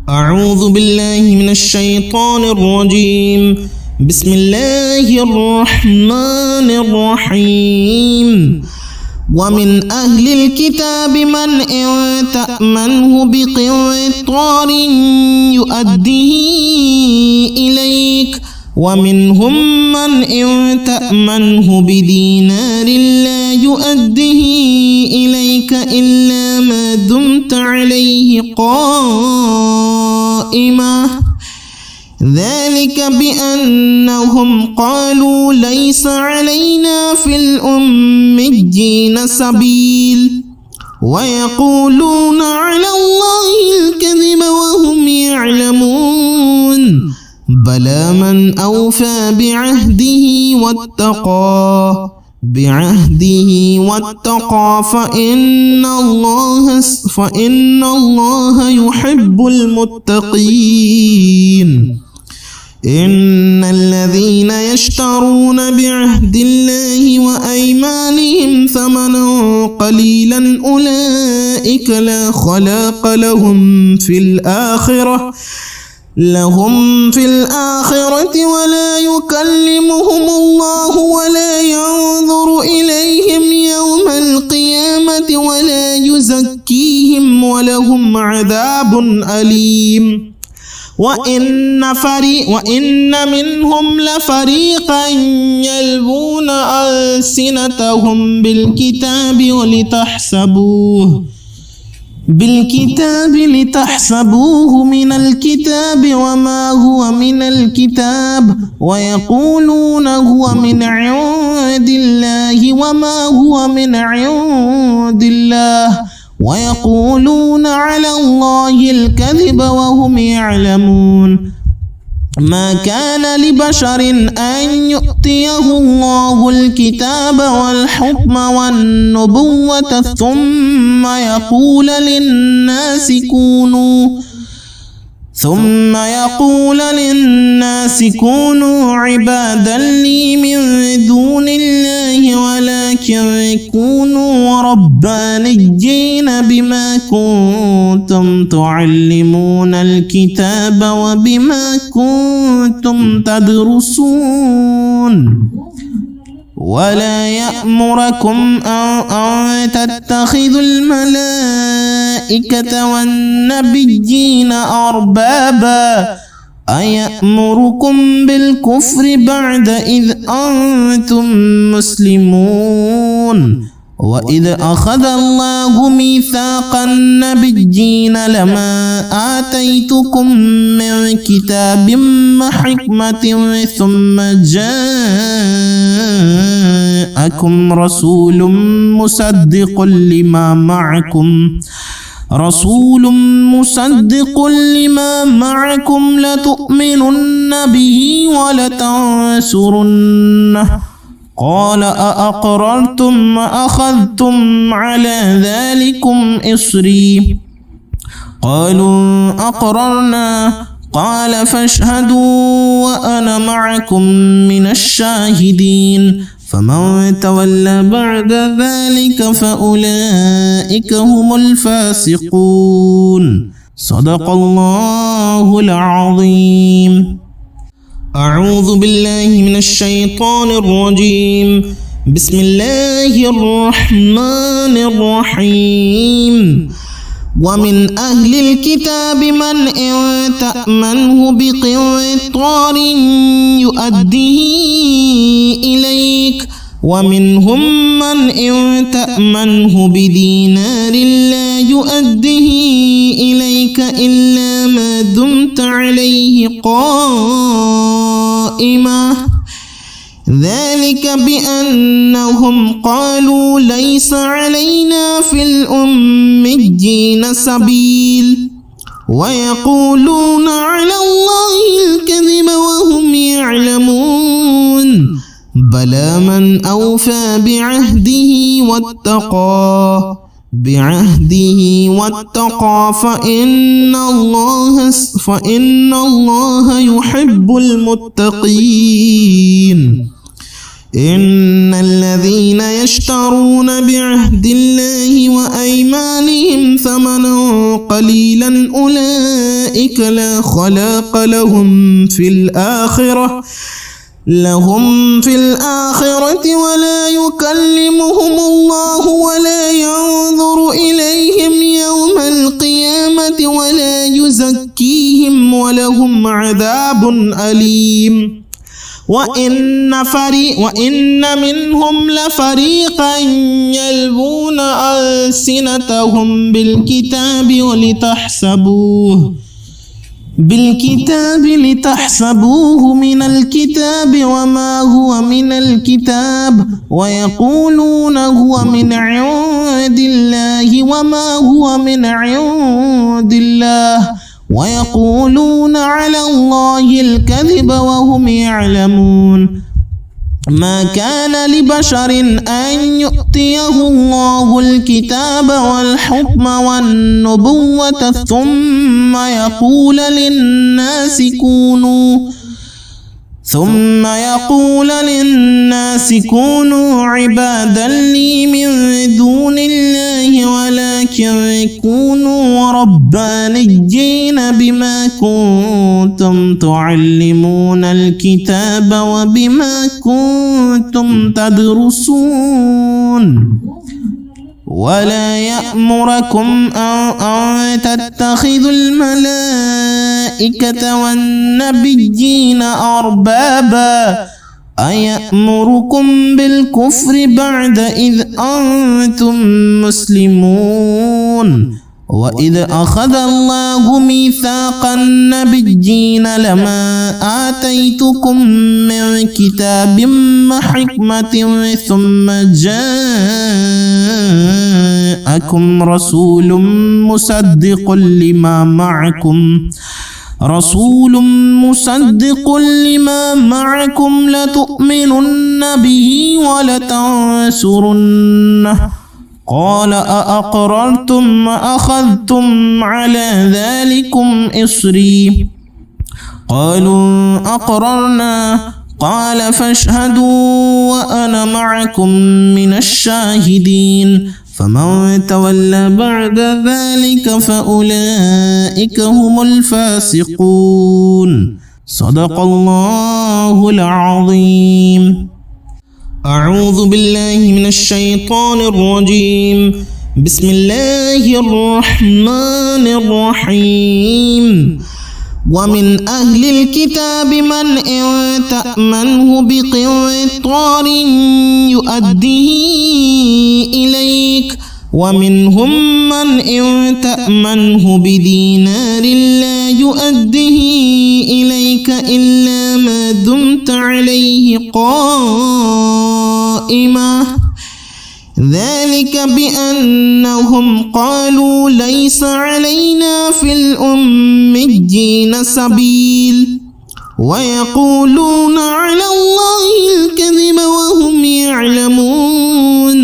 أعوذ بالله من الشيطان الرجيم. بسم الله الرحمن الرحيم. ومن أهل الكتاب من إن تأمنه بقنطار يؤديه إليك ومنهم من إن تأمنه بدينار لا يؤديه إليك إلا ما دمت عليه قائما ذلك بأنهم قالوا ليس علينا في الأميين سبيل ويقولون على الله الكذب وهم يعلمون بلى من أوفى بعهده واتقى فإن الله يحب المتقين. إن الذين يشترون بعهد الله وأيمانهم ثمنا قليلا أولئك لا خلاق لهم في الآخرة ولا يكلمهم الله ولا ينظر إليهم يوم القيامة ولا يزكيهم ولهم عذاب أليم. وإن منهم لفريقا يلوون ألسنتهم بالكتاب لتحسبوه من الكتاب وما هو من الكتاب ويقولون هو من عند الله وما هو من عند الله ويقولون على الله الكذب وهم يعلمون. ما كان لبشر أن يؤتيه الله الكتاب والحكم والنبوة ثم يقول للناس كونوا عبادا لي من دون الله ولكن كونوا ربانيين بما كنتم تعلمون الكتاب وبما كنتم تدرسون. ولا يأمركم أن تتخذوا الملائكة والنبيين أربابا أيأمركم بالكفر بعد إذ أنتم مسلمون. وإذ أخذ الله ميثاق النبيين لما آتيتكم من كتاب وحكمة ثم جاءكم رسول مصدق لما معكم لتؤمنن به ولتنصرنه قال أأقررتم وأخذتم على ذلكم إصري قالوا أقررنا قال فاشهدوا وأنا معكم من الشاهدين. فمن تولى بعد ذلك فأولئك هم الفاسقون. صدق الله العظيم. أعوذ بالله من الشيطان الرجيم. بسم الله الرحمن الرحيم. ومن أهل الكتاب من إن تأمنه بقنطار يؤديه إليك ومنهم من إن تأمنه بدينار لا يؤديه إليك إلا ما دمت عليه قائما ذلك بأنهم قالوا ليس علينا في الأميين سبيل ويقولون على الله الكذب وهم يعلمون بلى من أوفى بعهده واتقى فإن الله يحب المتقين. إن الذين يشترون بعهد الله وأيمانهم ثمنا قليلا أولئك لا خلاق لهم في الآخرة ولا يكلمهم الله ولا ينظر إليهم يوم القيامة ولا يزكيهم ولهم عذاب أليم. وإن منهم لفريقا يلوون ألسنتهم بالكتاب لتحسبوه من الكتاب وما هو من الكتاب ويقولون هو من عند الله وما هو من عند الله ويقولون على الله الكذب وهم يعلمون. ما كان لبشر أن يؤتيه الله الكتاب والحكم والنبوة ثم يقول للناس كونوا عبادا لي من دون الله ولكن كونوا ربانيين بما كنتم تعلمون الكتاب وبما كنتم تدرسون. ولا يأمركم أن تتخذوا الملائكة والنبيين أربابا أيأمركم بالكفر بعد إذ أنتم مسلمون. وإذ أخذ الله ميثاق النبيين لما آتيتكم من كتاب وحكمة ثم جاءكم رسول مصدق لما معكم لتؤمنن به ولتنصرنه قال أأقررتم وأخذتم على ذلكم إصري قالوا أقررنا قال فاشهدوا وأنا معكم من الشاهدين. فمن تولى بعد ذلك فأولئك هم الفاسقون. صدق الله العظيم. أعوذ بالله من الشيطان الرجيم. بسم الله الرحمن الرحيم. ومن أهل الكتاب من إن تأمنه بقنطار يؤديه إليك ومنهم من إن تأمنه بدينار لا يؤديه إليك إلا ما دمت عليه قائما ذلك بأنهم قالوا ليس علينا في الأميين سبيل ويقولون على الله الكذب وهم يعلمون.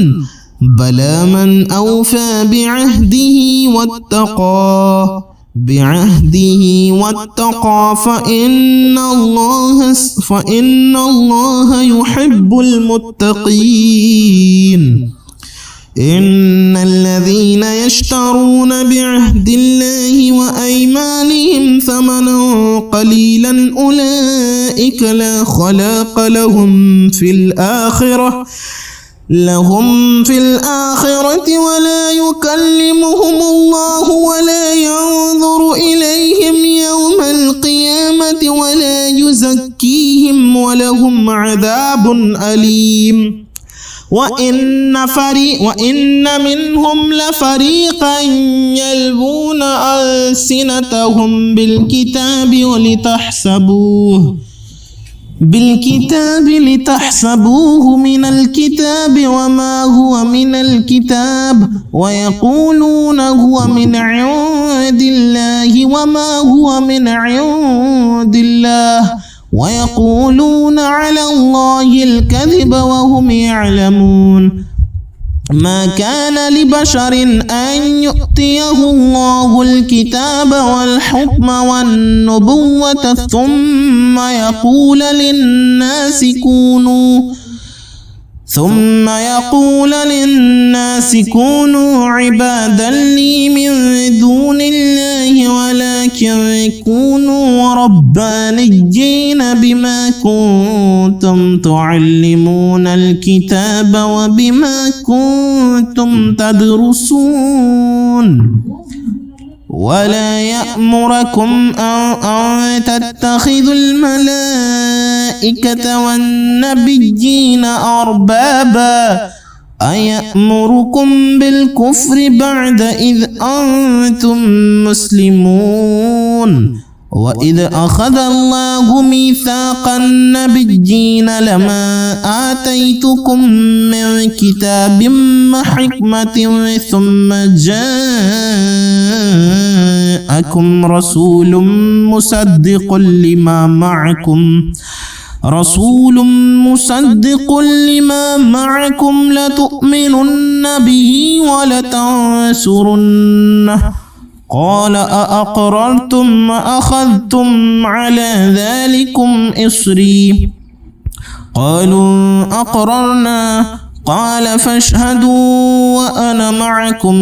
بلى من أوفى بعهده واتقى فإن الله يحب المتقين. إن الذين يشترون بعهد الله وأيمانهم ثمنا قليلا أولئك لا خلاق لهم في الآخرة ولا يكلمهم الله ولا ينظر إليهم يوم القيامة ولا يزكيهم ولهم عذاب أليم. وإن منهم لفريقا يلوون ألسنتهم بالكتاب لتحسبوه من الكتاب وما هو من الكتاب ويقولون هو من عند الله وما هو من عند الله ويقولون على الله الكذب وهم يعلمون. ما كان لبشر أن يؤتيه الله الكتاب والحكم والنبوة ثم يقول للناس كونوا عبادا لي من دون الله ولكن كونوا ربانيين بما كنتم تعلمون الكتاب وبما كنتم تدرسون ولا يأمركم أن تتخذوا الملائكة والنبيين أربابا أيأمركم بالكفر بعد إذ أنتم مسلمون وإذ أخذ الله ميثاق النبيين لما آتيتكم من كتاب وحكمة ثم جاءكم رسول مصدق لما معكم لتؤمنن به ولتنصرنه قال أأقررتم وأخذتم على ذلكم إصري قالوا أقررنا قال فاشهدوا وأنا معكم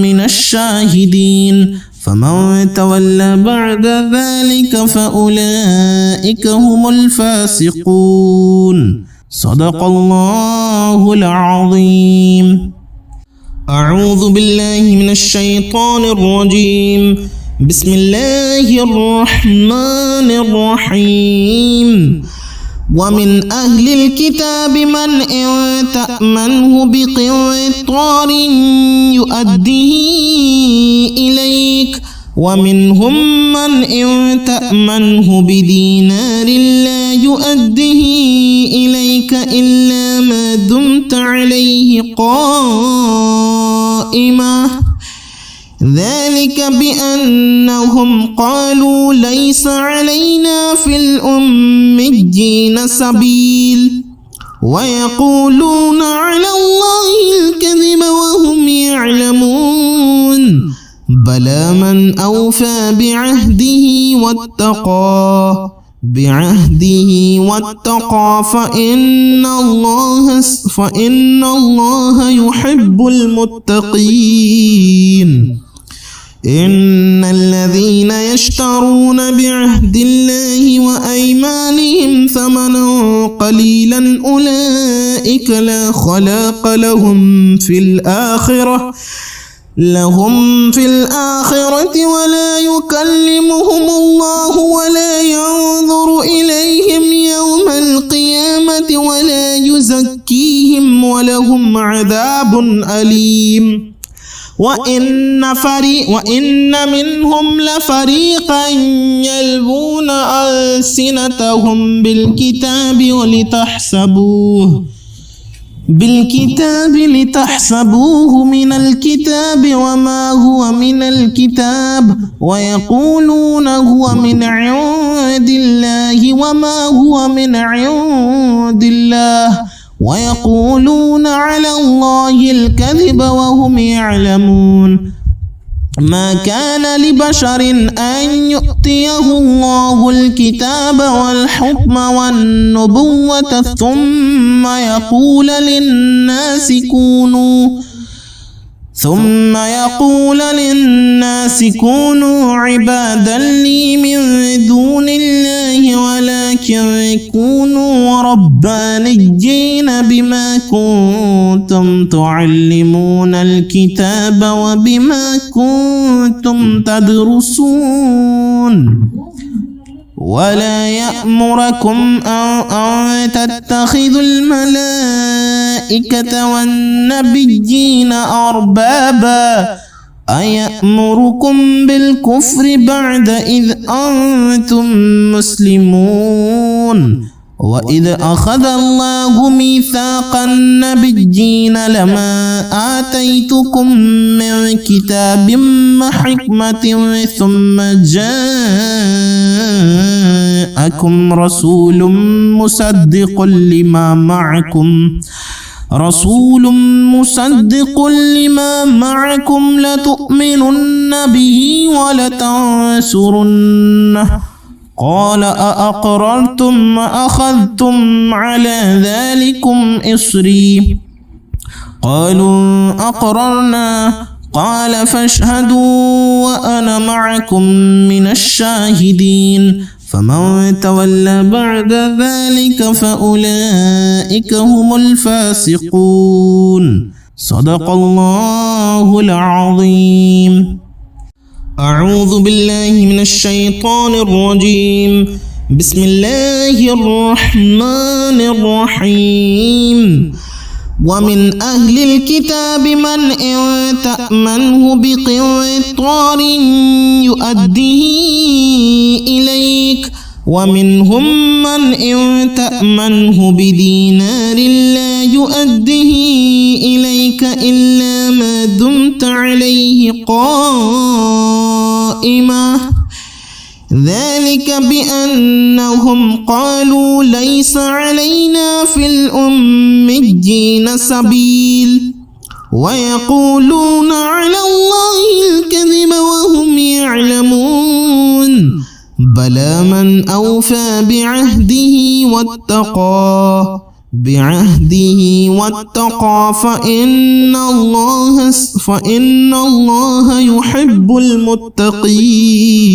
من الشاهدين فمن تولى بعد ذلك فأولئك هم الفاسقون صدق الله العظيم. أعوذ بالله من الشيطان الرجيم. بسم الله الرحمن الرحيم. ومن أهل الكتاب من إن تأمنه بقنطار يؤديه إليك ومنهم من إن تأمنه بدينار لا يؤديه إليك إلا ما دمت عليه قائما ذلك بأنهم قالوا ليس علينا في الأميين سبيل ويقولون على الله الكذب وهم يعلمون بلى من أوفى بعهده واتقى فإن الله يحب المتقين. إن الذين يشترون بعهد الله وأيمانهم ثمنا قليلا أولئك لا خلاق لهم في الآخرة ولا يكلمهم الله ولا ينظر إليهم يوم القيامة ولا يزكيهم ولهم عذاب أليم. وإن منهم لفريقا يلوون ألسنتهم بالكتاب لتحسبوه من الكتاب وما هو من الكتاب ويقولون هو من عند الله وما هو من عند الله ويقولون على الله الكذب وهم يعلمون. ما كان لبشر أن يؤتيه الله الكتاب والحكم والنبوة ثم يقول للناس كونوا عبادا لي من دون الله ولكن كونوا ربانيين بما كنتم تعلمون الكتاب وبما كنتم تدرسون ولا يأمركم أن تتخذوا الملائكة والنبيين أربابا أيأمركم بالكفر بعد إذ أنتم مسلمون وإذ أخذ الله ميثاق النبيين لما آتيتكم من كتاب وحكمة ثم جاءكم رسول مصدق لما معكم لتؤمنن به ولتنصرنه قال أأقررتم وأخذتم على ذلكم إصري قالوا أقررنا قال فاشهدوا وأنا معكم من الشاهدين فمن تولى بعد ذلك فأولئك هم الفاسقون صدق الله العظيم. أعوذ بالله من الشيطان الرجيم. بسم الله الرحمن الرحيم. ومن أهل الكتاب من إن تأمنه بقنطار يؤديه إليك ومنهم من إن تأمنه بدينار لا يؤديه إليك إلا ما دمت عليه قائما ذلك بأنهم قالوا ليس علينا في الأميين سبيل ويقولون على الله الكذب وهم يعلمون بلى من أوفى بعهده واتقى فإن الله يحب المتقين.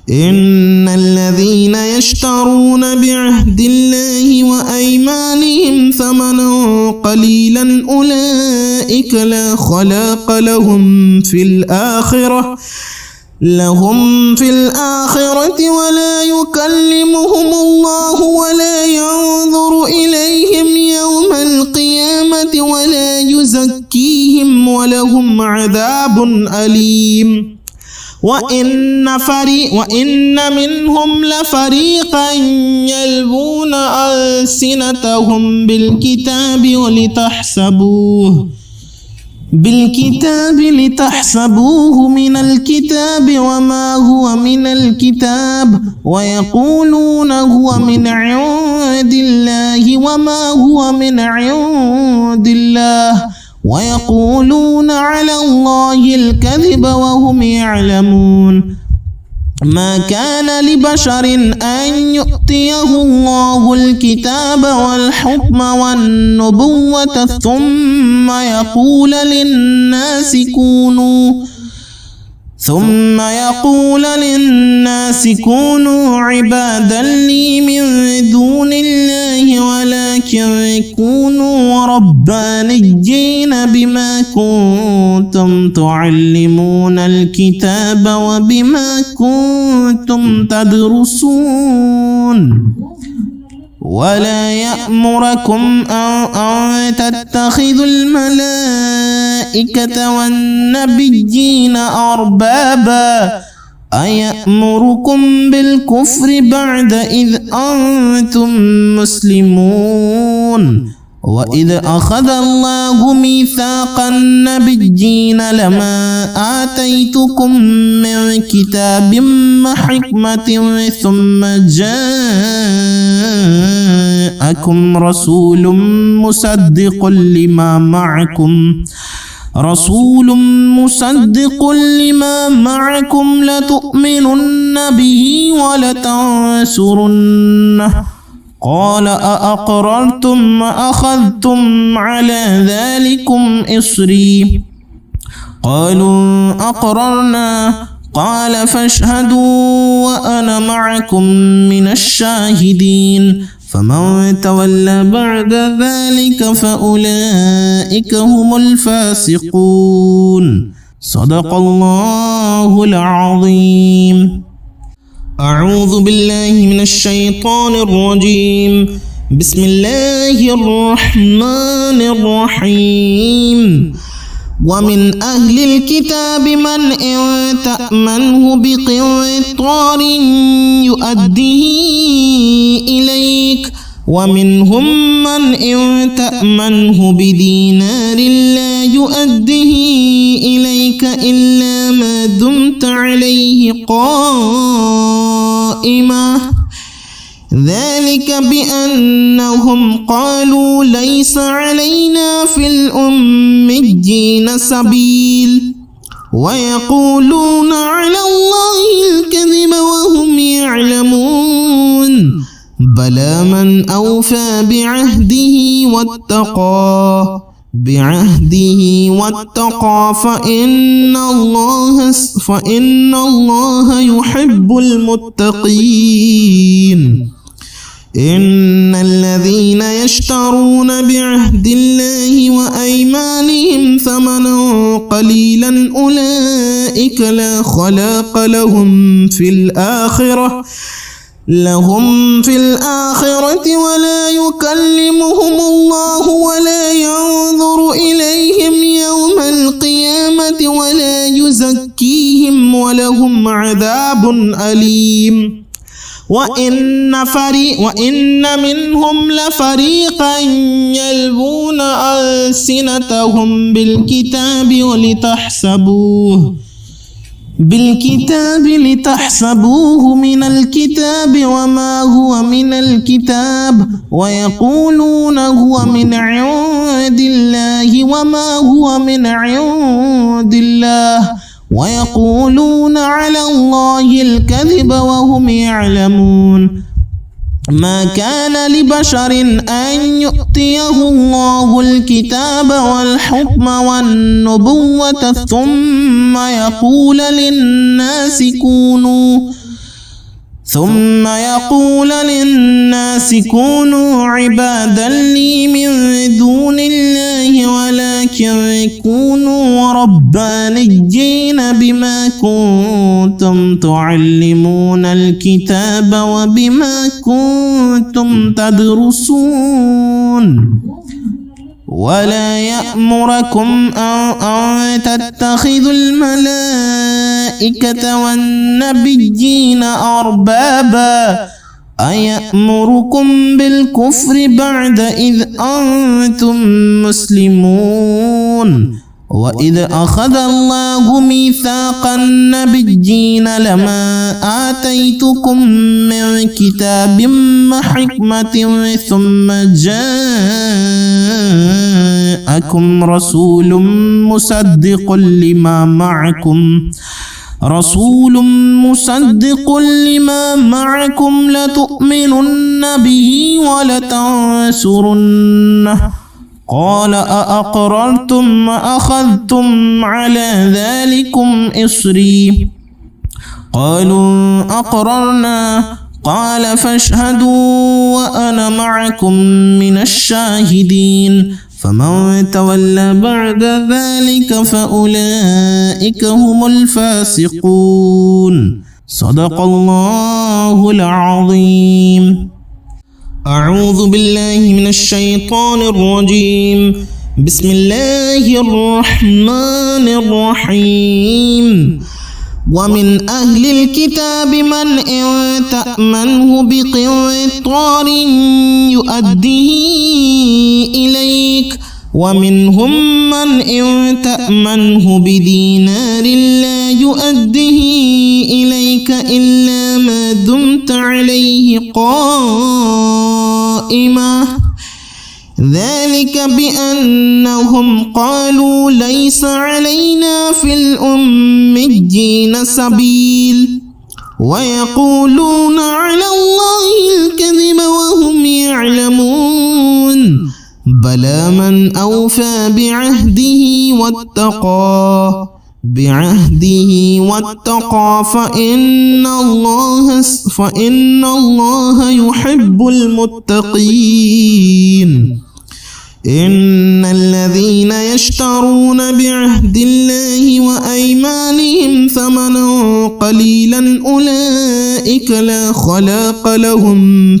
إن الذين يشترون بعهد الله وأيمانهم ثمنا قليلا أولئك لا خلاق لهم في الآخرة ولا يكلمهم الله ولا ينظر إليهم يوم القيامة ولا يزكيهم ولهم عذاب أليم. وإن منهم لفريقا يلوون ألسنتهم بالكتاب لتحسبوه من الكتاب وما هو من الكتاب ويقولون هو من عند الله وما هو من عند الله ويقولون على الله الكذب وهم يعلمون. ما كان لبشر أن يؤتيه الله الكتاب والحكم والنبوة ثم يقول للناس كونوا عبادا لي من دون الله ولكن كونوا ربانيين بما كنتم تعلمون الكتاب وبما كنتم تدرسون. ولا يأمركم أن تتخذوا الملائكة والنبيين أربابا أيأمركم بالكفر بعد إذ أنتم مسلمون. وإذ أخذ الله ميثاق النبيين لما آتيتكم من كتاب وحكمة ثم جاءكم رسول مصدق لما معكم لتؤمنن به ولتنصرنه قال أأقررتم وأخذتم على ذلكم إصري قالوا أقررنا قال فاشهدوا وأنا معكم من الشاهدين فمن تولى بعد ذلك فأولئك هم الفاسقون صدق الله العظيم. أعوذ بالله من الشيطان الرجيم. بسم الله الرحمن الرحيم. ومن أهل الكتاب من إن تأمنه بقنطار يؤديه إليك ومنهم من إن تأمنه بدينار لا يؤديه إليك إلا ما دمت عليه قائما ذلك بأنهم قالوا ليس علينا في الأميين سبيل ويقولون على الله الكذب وهم أوفى بعهده واتقى فإن الله يحب المتقين. إن الذين يشترون بعهد الله وأيمانهم ثمنا قليلا أولئك لا خلاق لهم في الآخرة ولا يكلمهم الله ولا ينظر إليهم يوم القيامة ولا يزكيهم ولهم عذاب أليم. وإن منهم لفريقا يلوون ألسنتهم بالكتاب لتحسبوه من الكتاب وما هو من الكتاب ويقولون هو من عند الله وما هو من عند الله ويقولون على الله الكذب وهم يعلمون. ما كان لبشر أن يؤتيه الله الكتاب والحكم والنبوة ثم يقول للناس كونوا عبادا لي من دون الله ولكن كونوا ربانيين بما كنتم تعلمون الكتاب وبما كنتم تدرسون. ولا يأمركم أن تتخذوا الملائكة والنبيين أربابا أيأمركم بالكفر بعد إذ أنتم مسلمون. وإذ أخذ الله ميثاق النبيين لما آتيتكم من كتاب وحكمة ثم جاءكم رسول مصدق لما معكم لتؤمنن به ولتنصرنه قال أأقررتم وأخذتم على ذلكم إصري قالوا أقررنا قال فاشهدوا وأنا معكم من الشاهدين. فمن تولى بعد ذلك فأولئك هم الفاسقون. صدق الله العظيم. أعوذ بالله من الشيطان الرجيم. بسم الله الرحمن الرحيم. ومن أهل الكتاب من إن تأمنه بقنطار يؤديه إليك ومنهم من إن تأمنه بدينار لا يؤديه إليك إلا ما دمت عليه قائما ذلك بأنهم قالوا ليس علينا في الأميين سبيل ويقولون على الله الكذب وهم يعلمون. بلى من أوفى بعهده واتقى فإن الله يحب المتقين. إن الذين يشترون بعهد الله وأيمانهم ثمنا قليلا أولئك لا خلاق لهم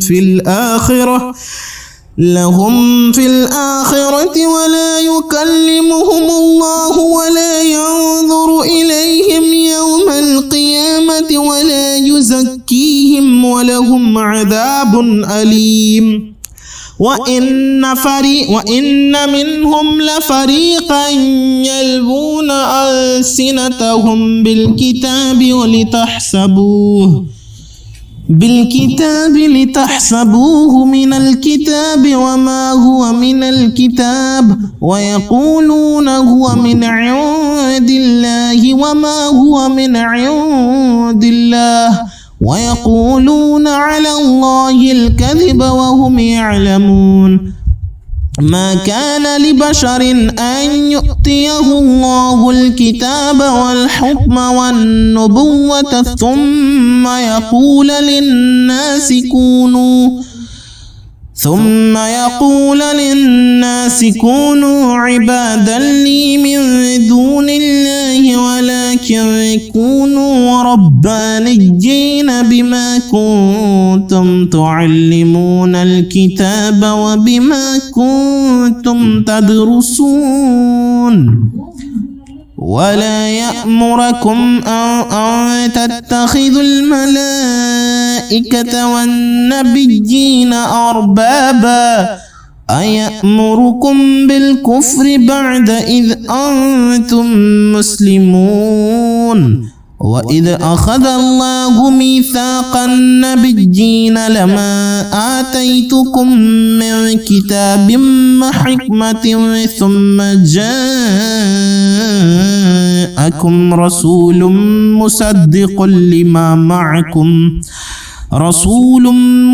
في الآخرة ولا يكلمهم الله ولا ينظر إليهم يوم القيامة ولا يزكيهم ولهم عذاب أليم. وإن منهم لفريقا يلوون ألسنتهم بالكتاب لتحسبوه من الكتاب وما هو من الكتاب ويقولون هو من عند الله وما هو من عند الله ويقولون على الله الكذب وهم يعلمون ما كان لبشر أن يؤتيه الله الكتاب والحكم والنبوة ثم يقول للناس كونوا عبادا لي من دون الله ولكن كونوا ربانيين بما كنتم تعلمون الكتاب وبما كنتم تدرسون ولا يأمركم أن تتخذوا الملائكة والنبيين أربابا أيأمركم بالكفر بعد إذ أنتم مسلمون وإذ أخذ الله ميثاق النبيين لما آتيتكم من كتاب وحكمة ثم جاءكم رسول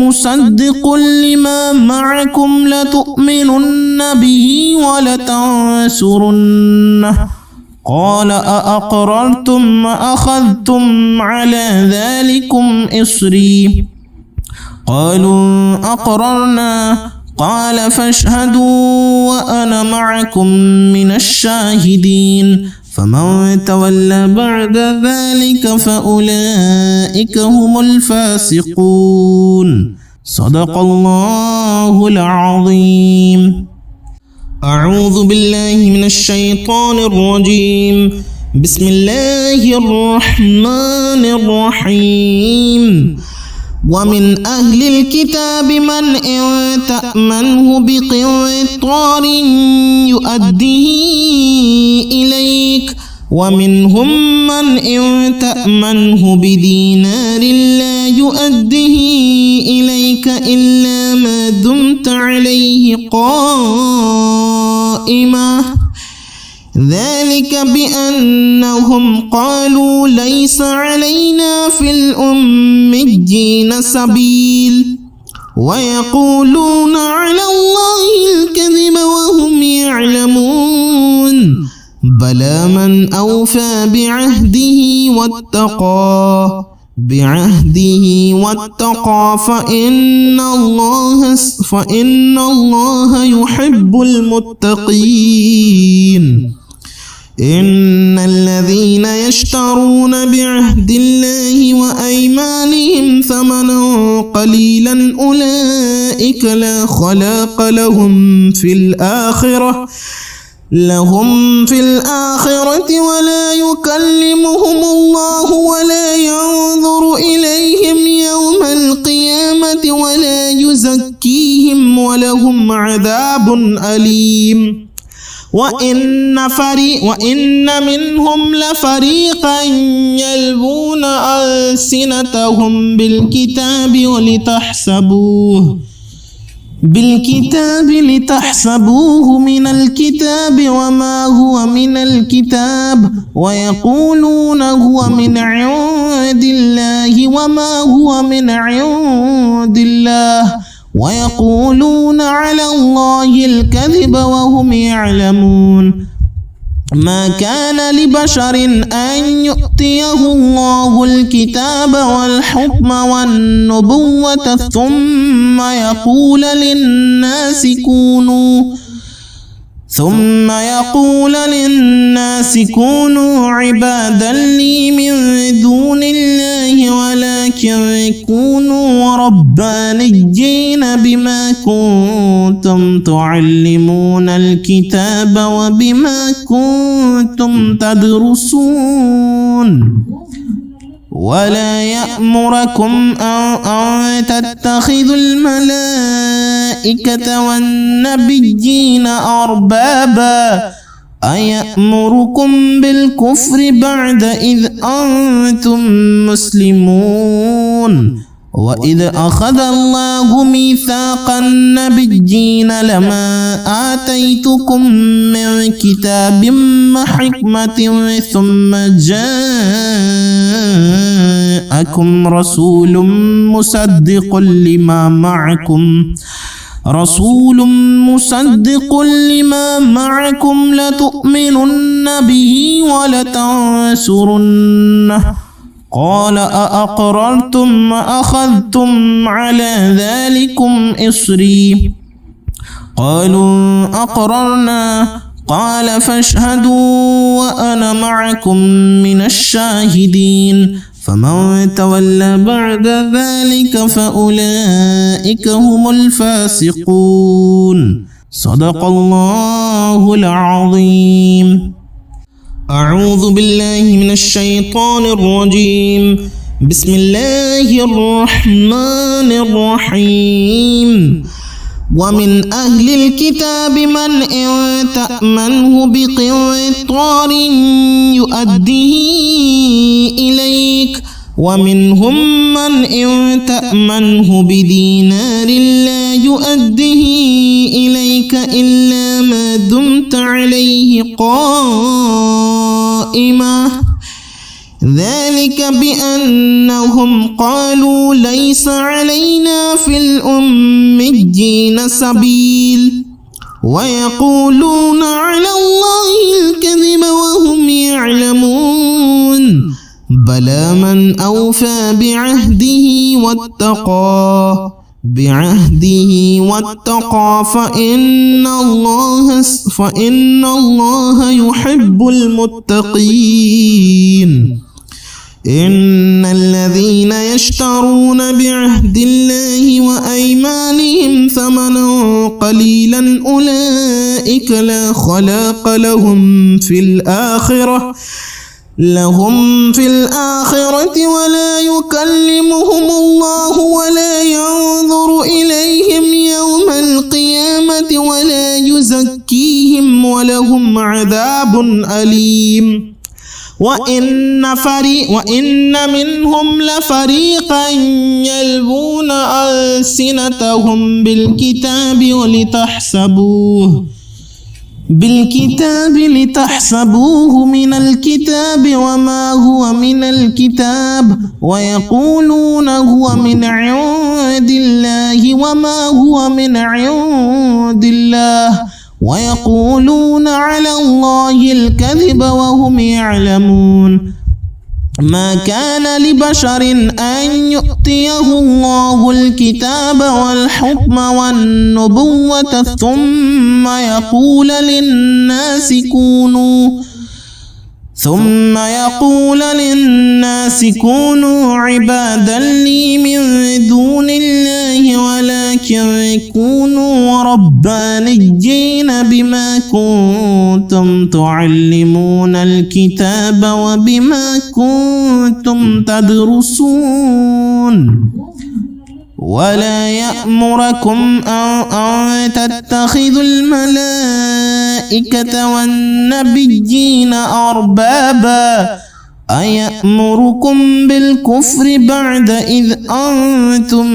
مصدق لما معكم لتؤمنن به ولتنصرنه قال أأقررتم وأخذتم على ذلكم إصري قالوا أقررنا قال فاشهدوا وأنا معكم من الشاهدين فمن تولى بعد ذلك فأولئك هم الفاسقون صدق الله العظيم. أعوذ بالله من الشيطان الرجيم. بسم الله الرحمن الرحيم. ومن أهل الكتاب من إن تأمنه بقنطار يؤديه إليك ومنهم من إن تأمنه بدينار لا يؤديه إليك إلا ما دمت عليه قائما ذلك بأنهم قالوا ليس علينا في الأميين سبيل ويقولون على الله الكذب وهم يعلمون بلى من أوفى بعهده واتقى فإن الله يحب المتقين. إن الذين يشترون بعهد الله وأيمانهم ثمنا قليلا أولئك لا خلاق لهم في الآخرة ولا يكلمهم الله ولا ينظر إليهم يوم القيامة ولا يزكيهم ولهم عذاب أليم. وإن منهم لفريقا يلوون ألسنتهم بالكتاب لتحسبوه من الكتاب وما هو من الكتاب ويقولون هو من عند الله وما هو من عند الله ويقولون على الله الكذب وهم يعلمون ما كان لبشر أن يؤتيه الله الكتاب والحكم والنبوة ثم يقول للناس كونوا عبادا لي من دون الله ولكن كونوا ربانيين بما كنتم تعلمون الكتاب وبما كنتم تدرسون ولا يأمركم أن تتخذوا الملائكة والنبيين أربابا أيأمركم بالكفر بعد إذ أنتم مسلمون وإذ أخذ الله ميثاق النبيين لما آتيتكم من كتاب وحكمة ثم جاءكم رسول مصدق لما معكم لتؤمنن به ولتنصرنه قال أأقررتم وأخذتم على ذلكم إصري قالوا أقررنا قال فاشهدوا وأنا معكم من الشاهدين فمن تولى بعد ذلك فأولئك هم الفاسقون صدق الله العظيم. أعوذ بالله من الشيطان الرجيم. بسم الله الرحمن الرحيم. ومن أهل الكتاب من إن تأمنه بقنطار يؤديه إليك ومنهم من إن تأمنه بدينار لا يؤديه إليك إلا ما دمت عليه قائما ذلك بأنهم قالوا ليس علينا في الأميين سبيل ويقولون على الله الكذب وهم يعلمون بلى من أوفى بعهده واتقى فإن الله يحب المتقين. إن الذين يشترون بعهد الله وأيمانهم ثمنا قليلا أولئك لا خلاق لهم في الآخرة ولا يكلمهم الله ولا ينظر إليهم يوم القيامة ولا يزكيهم ولهم عذاب أليم. وإن منهم لفريقا يلوون ألسنتهم بالكتاب لتحسبوه من الكتاب وما هو من الكتاب ويقولون هو من عند الله وما هو من عند الله ويقولون على الله الكذب وهم يعلمون. ما كان لبشر أن يؤتيه الله الكتاب والحكم والنبوة ثم يقول للناس كونوا عبادا لي من دون الله ولكن كونوا ربانيين بما كنتم تعلمون الكتاب وبما كنتم تدرسون. ولا يأمركم أن تتخذوا الملائكة والنبيين أربابا أيأمركم بالكفر بعد إذ أنتم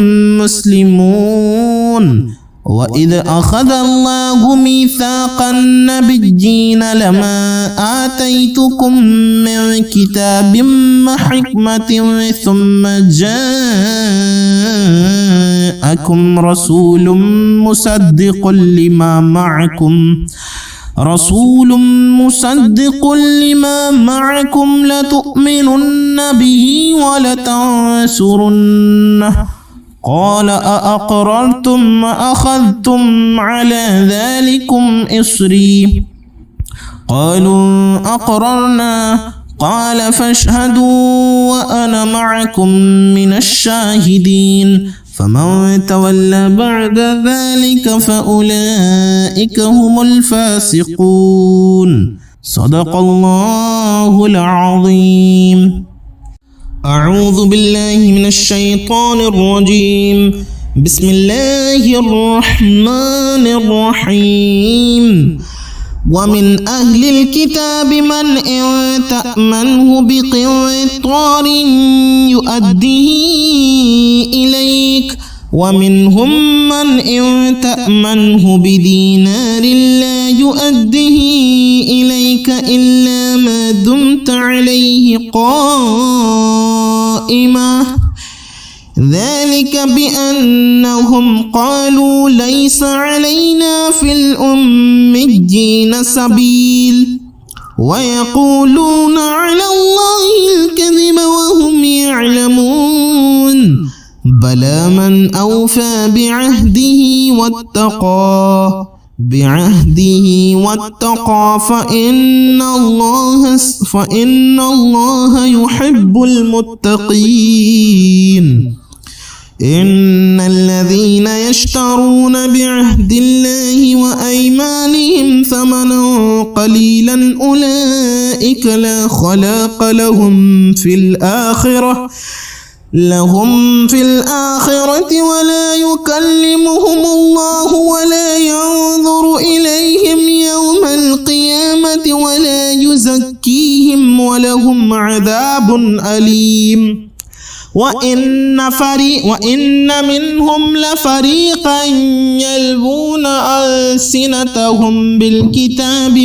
مسلمون. وإذ أخذ الله ميثاق النبيين لما آتيتكم من كتاب وحكمة ثم جاءكم رسول مصدق لما معكم لتؤمنن به ولتنصرنه قال أأقررتم وأخذتم على ذلكم إصري قالوا أقررنا قال فاشهدوا وأنا معكم من الشاهدين فمن تولى بعد ذلك فأولئك هم الفاسقون صدق الله العظيم. أعوذ بالله من الشيطان الرجيم. بسم الله الرحمن الرحيم. ومن أهل الكتاب من إن تأمنه بقنطار يؤديه إليك ومنهم من إن تأمنه بدينار لا يؤديه إليك إلا ما دمت عليه قائما ذلك بأنهم قالوا ليس علينا في الأميين سبيل ويقولون على الله الكذب وهم يعلمون بلى من أوفى بعهده واتقى فإن الله يحب المتقين إن الذين يشترون بعهد الله وأيمانهم ثمنا قليلا أولئك لا خلاق لهم في الآخرة ولا يكلمهم الله ولا ينظر إليهم يوم القيامة ولا يزكيهم ولهم عذاب أليم وإن منهم لفريقا يلوون ألسنتهم بالكتاب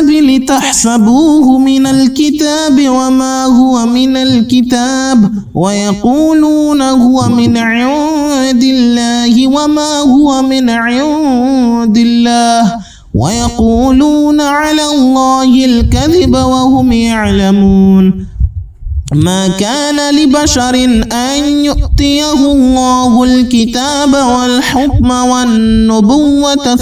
لتحسبوه من الكتاب وما هو من الكتاب ويقولون هو من عند الله وما هو من عند الله ويقولون على الله الكذب وهم يعلمون ما كان لبشر أن يؤتيه الله الكتاب والحكم والنبوة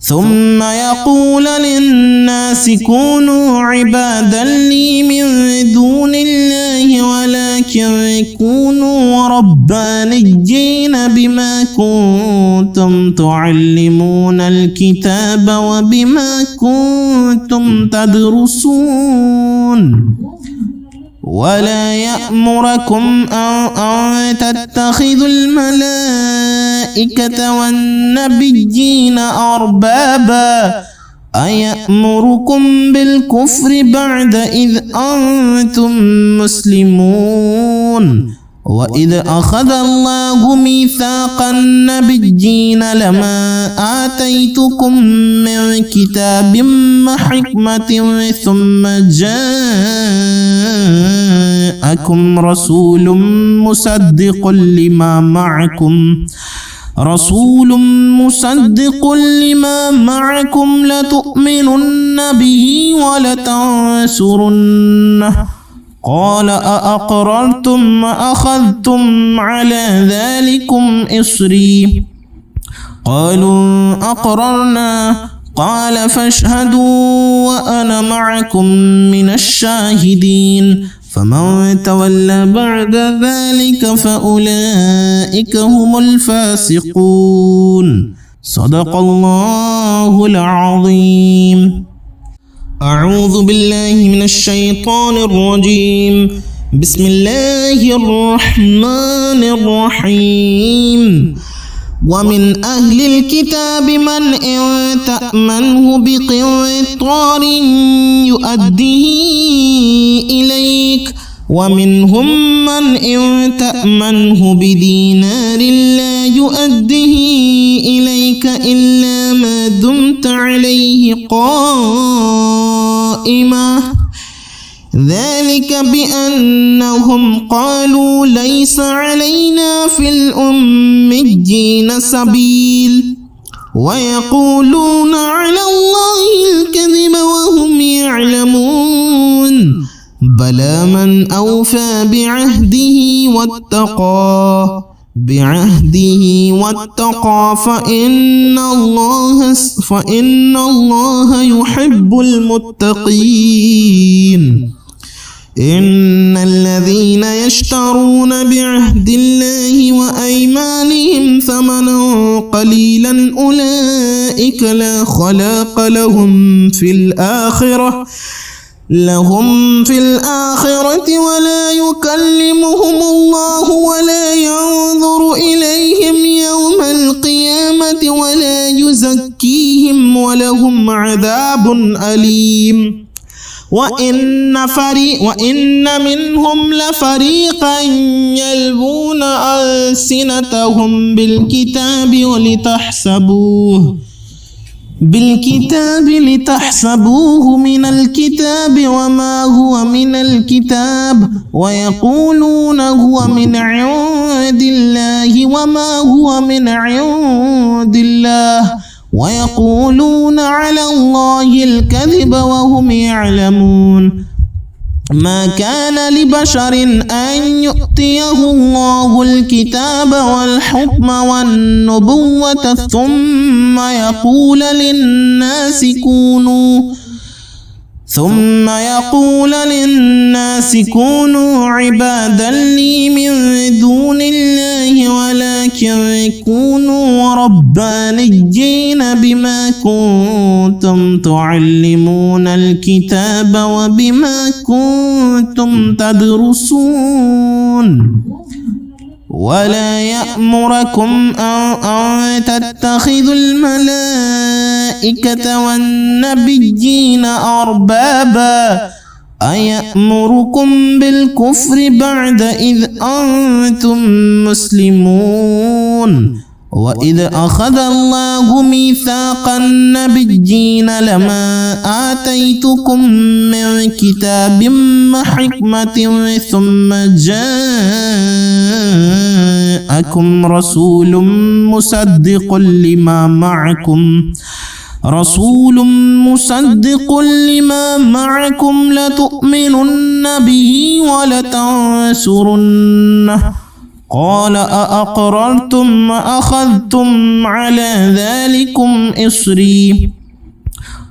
ثم يقول للناس كونوا عبادا لي من دون الله ولكن كونوا ربانيين بما كنتم تعلمون الكتاب وبما كنتم تدرسون ولا يأمركم أن تتخذوا الملائكة والنبيين أربابا أيأمركم بالكفر بعد إذ أنتم مسلمون وإذ أخذ الله ميثاق النبيين لما آتيتكم من كتاب وحكمة ثم جاءكم رسول مصدق لما معكم لتؤمنن به ولتنصرنه قال أأقررتم وأخذتم على ذلكم إصري قالوا أقررنا قال فاشهدوا وأنا معكم من الشاهدين فمن تولى بعد ذلك فأولئك هم الفاسقون صدق الله العظيم. أعوذ بالله من الشيطان الرجيم. بسم الله الرحمن الرحيم. ومن أهل الكتاب من إن تأمنه بقنطار يؤديه إليك ومنهم من إن تأمنه بدينار لا يؤديه إليك إلا ما دمت عليه قائما ذلك بأنهم قالوا ليس علينا في الأميين سبيل ويقولون على الله الكذب وهم يعلمون بلى من أوفى بعهده واتقى فإن الله يحب المتقين إن الذين يشترون بعهد الله وأيمانهم ثمنا قليلا أولئك لا خلاق لهم في الآخرة لهم في الآخرة ولا يكلمهم الله ولا ينظر إليهم يوم القيامة ولا يزكيهم ولهم عذاب أليم وإن منهم لفريقا يلوون ألسنتهم بالكتاب لتحسبوه من الكتاب وما هو من الكتاب ويقولون هو من عند الله وما هو من عند الله ويقولون على الله الكذب وهم يعلمون ما كان لبشر أن يؤتيه الله الكتاب والحكم والنبوة ثم يقول للناس كونوا عبادا لي من دون الله ولكن كونوا ربانيين بما كنتم تعلمون الكتاب وبما كنتم تدرسون ولا يأمركم أن تتخذوا الملائكة والنبيين أربابا أيأمركم بالكفر بعد إذ أنتم مسلمون وإذ أخذ الله ميثاق النبيين لما آتيتكم من كتاب وحكمة ثم جاءكم رسول مصدق لما معكم لتؤمنن به ولتنصرنه قال أأقررتم وأخذتم على ذلكم إصري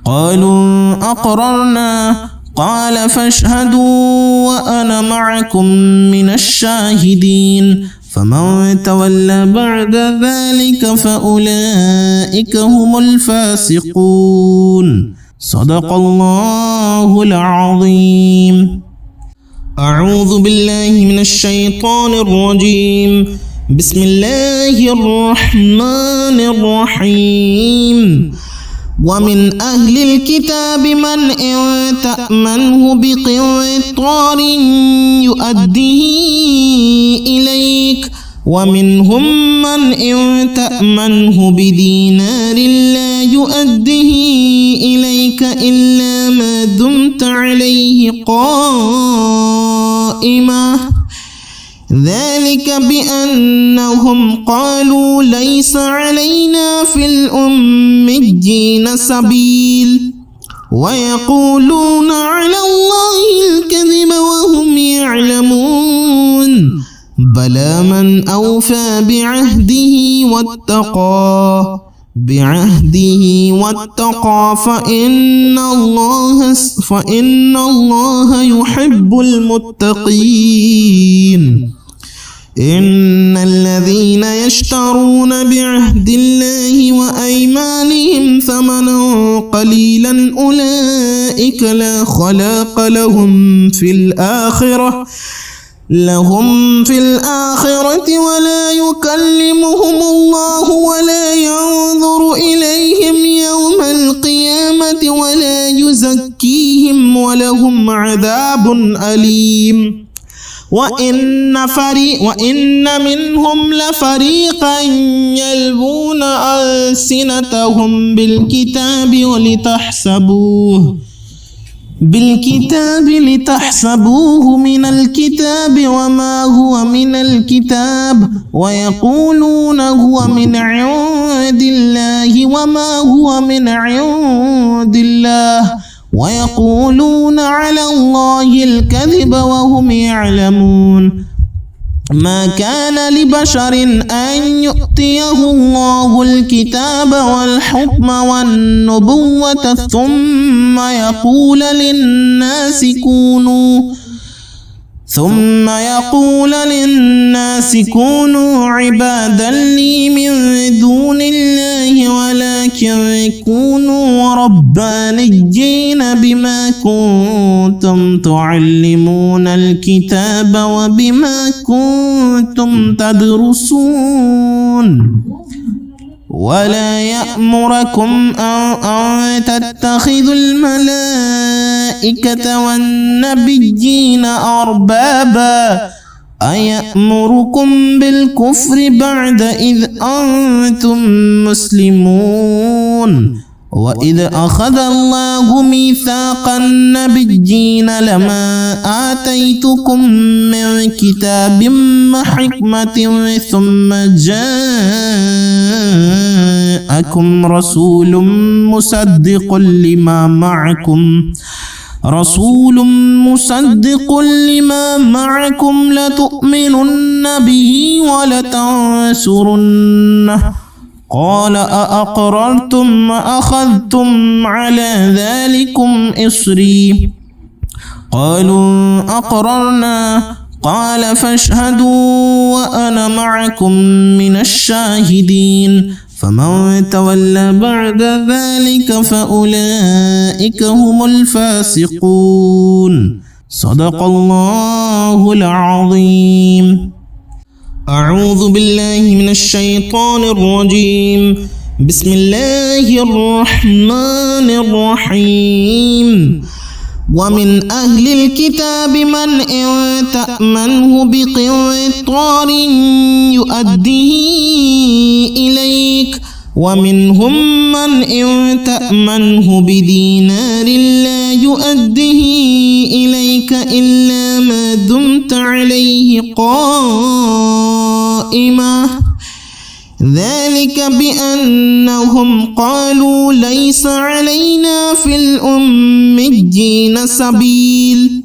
قالوا أقررنا قال فاشهدوا وأنا معكم من الشاهدين فمن تولى بعد ذلك فأولئك هم الفاسقون صدق الله العظيم. أعوذ بالله من الشيطان الرجيم. بسم الله الرحمن الرحيم. ومن أهل الكتاب من إن تأمنه بقنطار يؤديه إليك ومنهم من إن تأمنه بدينار لا يؤديه إليك إلا ما دمت عليه قائما ذلك بأنهم قالوا ليس علينا في الأميين سبيل ويقولون على الله الكذب وهم يعلمون بلى من أوفى بعهده واتقى فإن الله يحب المتقين. إن الذين يشترون بعهد الله وأيمانهم ثمنا قليلا أولئك لا خلاق لهم في الآخرة ولا يكلمهم الله ولا ينظر إليهم يوم القيامة ولا يزكيهم ولهم عذاب أليم وإن منهم لفريقا يلوون ألسنتهم بالكتاب لتحسبوه من الكتاب وما هو من الكتاب ويقولون هو من عند الله وما هو من عند الله ويقولون على الله الكذب وهم يعلمون ما كان لبشر أن يؤتيه الله الكتاب والحكم والنبوة ثم يقول للناس كونوا عبادا لي من دون الله ولكن كونوا ربانيين بما كنتم تعلمون الكتاب وبما كنتم تدرسون ولا يأمركم أن تتخذوا الملائكة والنبيين أربابا أيأمركم بالكفر بعد إذ أنتم مسلمون وإذ أخذ الله ميثاق النبيين لما آتيتكم من كتاب وحكمة ثم جاءكم رسول مصدق لما معكم لتؤمنن به ولتنصرنه قال أأقررتم وأخذتم على ذلكم إصري قالوا أقررنا قال فاشهدوا وأنا معكم من الشاهدين فمن تولى بعد ذلك فأولئك هم الفاسقون صدق الله العظيم. أعوذ بالله من الشيطان الرجيم. بسم الله الرحمن الرحيم. ومن أهل الكتاب من إن تأمنه بقنطار يؤديه إليك ومنهم من إن تأمنه بدينار لا يؤديه إليك إلا ما دمت عليه قائما ذلك بأنهم قالوا ليس علينا في الأميين سبيل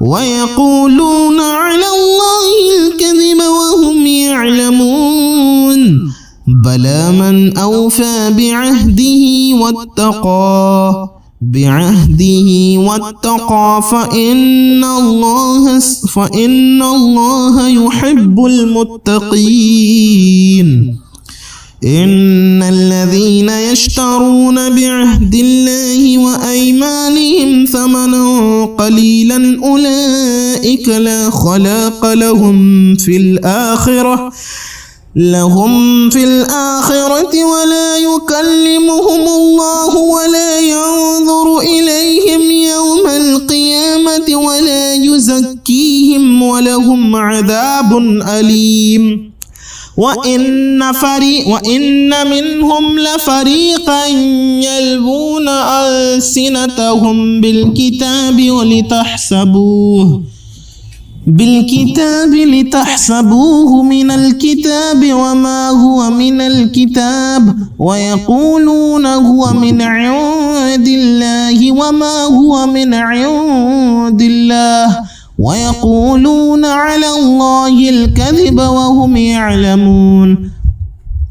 ويقولون على الله الكذب وهم يعلمون بلى من أوفى بعهده واتقى فإن الله يحب المتقين. إن الذين يشترون بعهد الله وأيمانهم ثمنا قليلا أولئك لا خلاق لهم في الآخرة ولا يكلمهم الله ولا ينظر إليهم يوم القيامة ولا يزكيهم ولهم عذاب أليم. وإن منهم لفريقا يلوون ألسنتهم بالكتاب لتحسبوه من الكتاب وما هو من الكتاب ويقولون هو من عند الله وما هو من عند الله ويقولون على الله الكذب وهم يعلمون.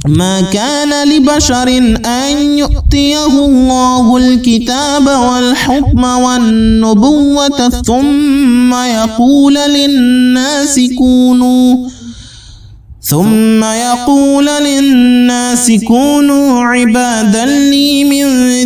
ما كان لبشر أن يؤتيه الله الكتاب والحكم والنبوة ثم يقول للناس كونوا عبادا لي من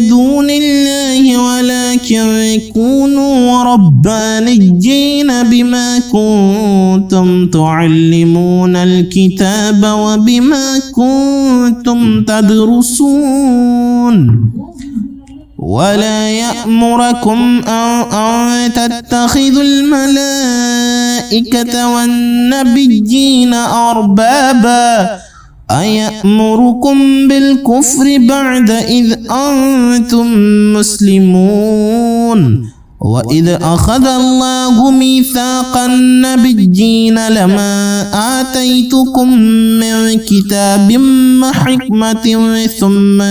دون الله ولكن كونوا ربانيين بما كنتم تعلمون الكتاب وبما كنتم تدرسون ولا يأمركم أن تتخذوا الملائكة والنبيين أربابا أيأمركم بالكفر بعد إذ أنتم مسلمون وإذ أخذ الله ميثاق النبيين لما آتيتكم من كتاب وحكمة ثم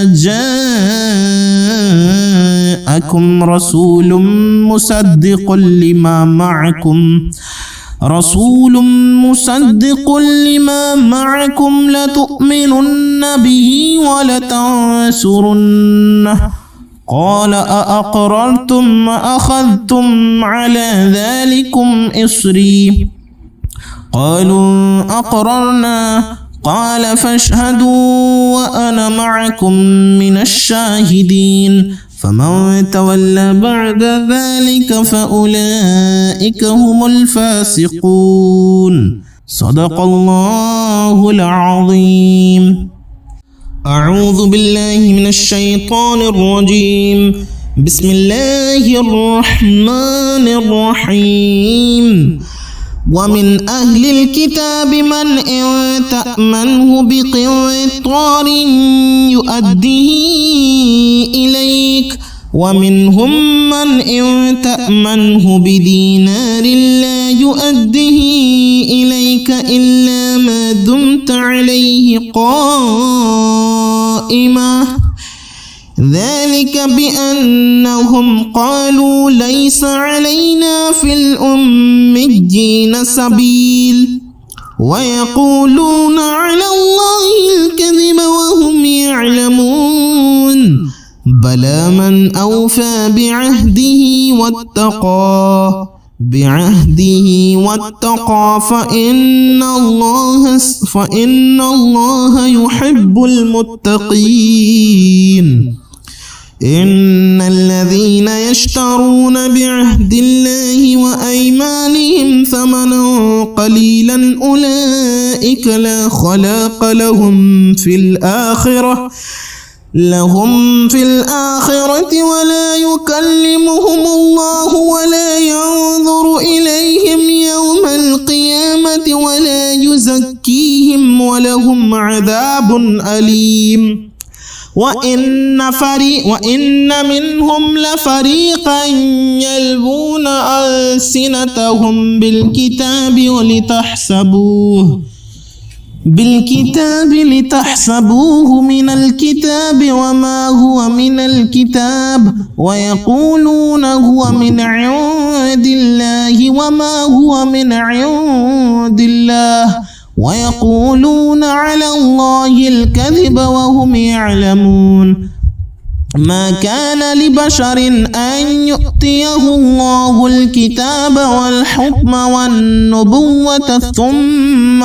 جاءكم رسول مصدق لما معكم لتؤمنن به ولتنصرنه قال أأقررتم وأخذتم على ذلكم إصري قالوا أقررنا قال فاشهدوا وأنا معكم من الشاهدين فمن تولى بعد ذلك فأولئك هم الفاسقون صدق الله العظيم. أعوذ بالله من الشيطان الرجيم. بسم الله الرحمن الرحيم. ومن أهل الكتاب من إن تأمنه بقنطار يؤديه إليك ومنهم من إن تأمنه بدينار لا يؤديه إليك إلا ما دمت عليه قائما ذلك بأنهم قالوا ليس علينا في الأميين سبيل ويقولون على الله الكذب وهم يعلمون بلى من أوفى بعهده واتقى فإن الله يحب المتقين. إن الذين يشترون بعهد الله وأيمانهم ثمنا قليلا أولئك لا خلاق لهم في الآخرة ولا يكلمهم الله ولا ينظر إليهم يوم القيامة ولا يزكيهم ولهم عذاب أليم. وإن منهم لفريقا يلوون ألسنتهم بالكتاب لتحسبوه من الكتاب وما هو من الكتاب ويقولون هو من عند الله وما هو من عند الله ويقولون على الله الكذب وهم يعلمون. ما كان لبشر أن يؤتيه الله الكتاب والحكم والنبوة ثم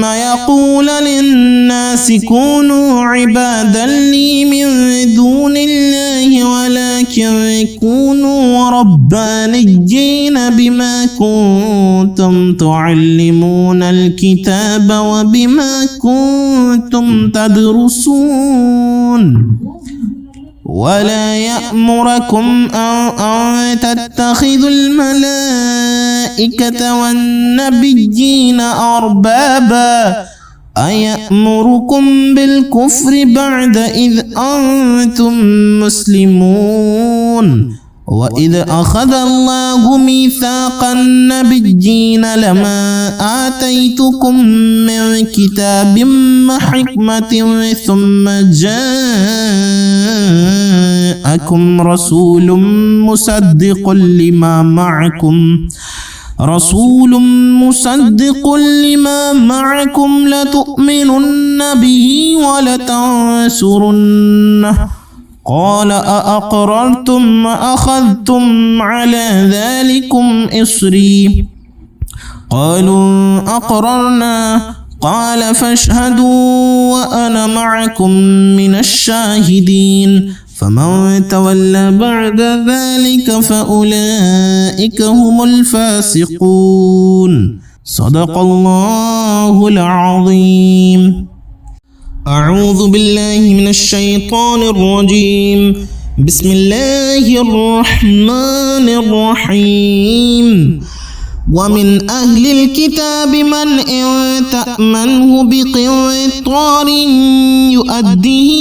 يقول للناس كونوا عبادا لي من دون الله ولكن كونوا ربانيين بما كنتم تعلمون الكتاب وبما كنتم تدرسون. ولا يأمركم أن تتخذوا الملائكة والنبيين أربابا أيأمركم بالكفر بعد إذ أنتم مسلمون. وإذ أخذ الله ميثاق النبيين لما آتيتكم من كتاب وحكمة ثم جاءكم رسول مصدق لما معكم لتؤمنن به ولتنصرنه قال أأقررتم وأخذتم على ذلكم إصري قالوا أقررنا قال فاشهدوا وأنا معكم من الشاهدين فمن تولى بعد ذلك فأولئك هم الفاسقون صدق الله العظيم. أعوذ بالله من الشيطان الرجيم. بسم الله الرحمن الرحيم. ومن أهل الكتاب من إن تأمنه بقنطار يؤديه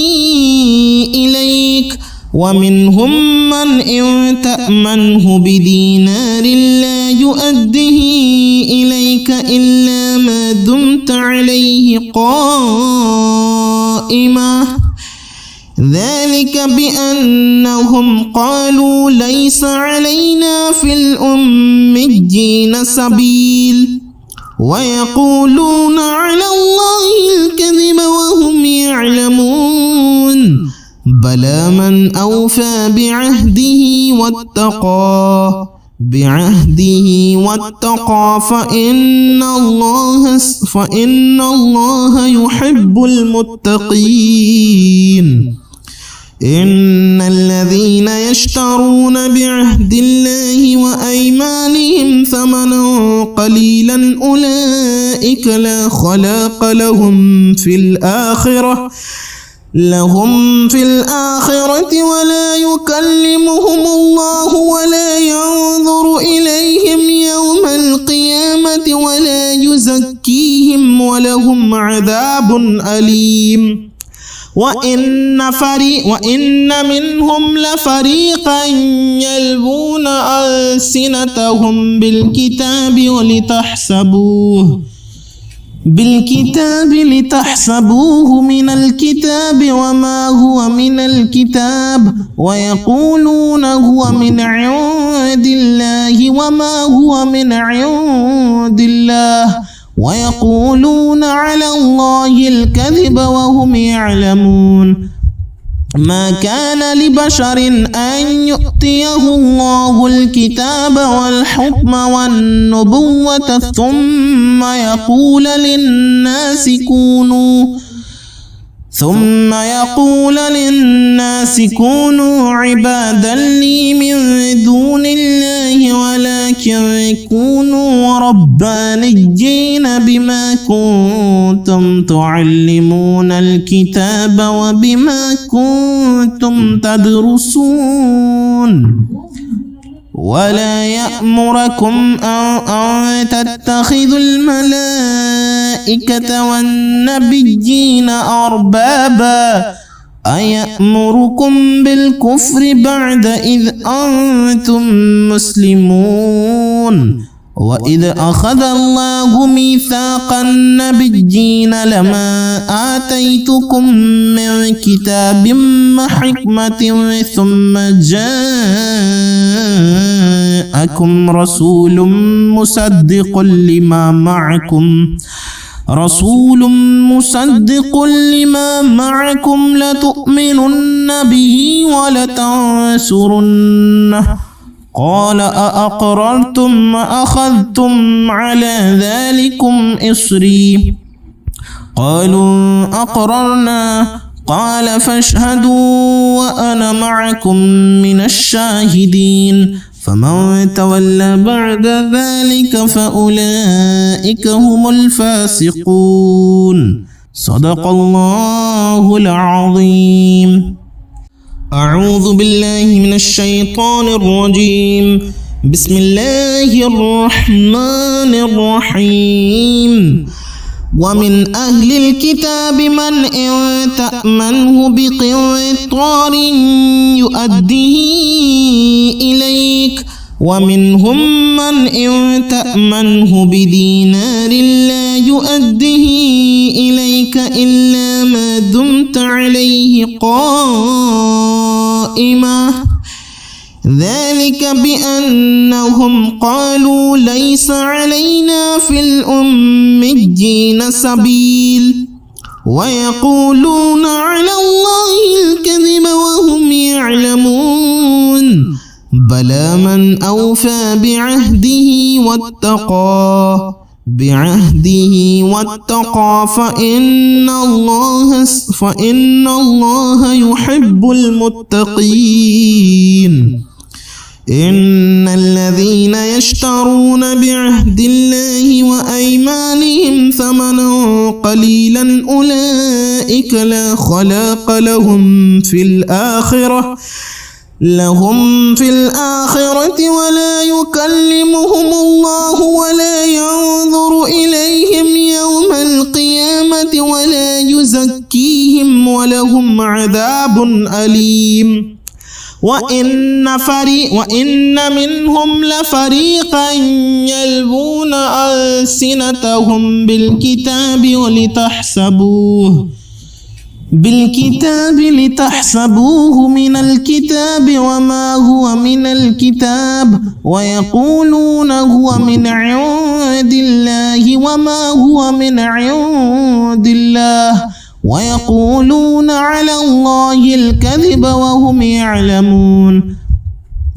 إليك ومنهم من إن تأمنه بدينار لا يؤديه إليك إلا ما دمت عليه قائما ذلك بأنهم قالوا ليس علينا في الأميين سبيل ويقولون على الله الكذب وهم يعلمون بلى من أوفى بعهده واتقى فإن الله يحب المتقين. إن الذين يشترون بعهد الله وأيمانهم ثمنا قليلا أولئك لا خلاق لهم في الآخرة ولا يكلمهم الله ولا ينظر إليهم يوم القيامة ولا يزكيهم ولهم عذاب أليم. وإن منهم لفريقا يلوون ألسنتهم بالكتاب لتحسبوه من الكتاب وما هو من الكتاب ويقولون هو من عند الله وما هو من عند الله ويقولون على الله الكذب وهم يعلمون. ما كان لبشر أن يؤتيه الله الكتاب والحكم والنبوة ثم يقول للناس كونوا عبادا لي من دون الله ولكن كونوا ربانيين بما كنتم تعلمون الكتاب وبما كنتم تدرسون. ولا يأمركم أن تتخذوا الملائكة والنبيين أربابا أيأمركم بالكفر بعد إذ أنتم مسلمون. وإذ أخذ الله ميثاق النبيين لما آتيتكم من كتاب وحكمة ثم جاءكم رسول مصدق لما معكم لتؤمنن به ولتنصرنه قال أأقررتم وأخذتم على ذلكم إصري قالوا أقررنا قال فاشهدوا وأنا معكم من الشاهدين. فمن تولى بعد ذلك فأولئك هم الفاسقون. صدق الله العظيم. أعوذ بالله من الشيطان الرجيم. بسم الله الرحمن الرحيم. ومن أهل الكتاب من إن تأمنه بقنطار يؤديه إليك ومنهم من إن تأمنه بدينار لا يؤديه إليك إلا ما دمت عليه قائما ذلك بأنهم قالوا ليس علينا في الأميين سبيل ويقولون على الله الكذب وهم يعلمون بلى من أوفى بعهده واتقى فإن الله يحب المتقين. إن الذين يشترون بعهد الله وأيمانهم ثمنا قليلا أولئك لا خلاق لهم في الآخرة ولا يكلمهم الله ولا ينظر إليهم يوم القيامة ولا يزكيهم ولهم عذاب أليم. وإن منهم لفريقا يلوون ألسنتهم بالكتاب بالكتاب لتحسبوه من الكتاب وما هو من الكتاب ويقولون هو من عند الله وما هو من عند الله ويقولون على الله الكذب وهم يعلمون.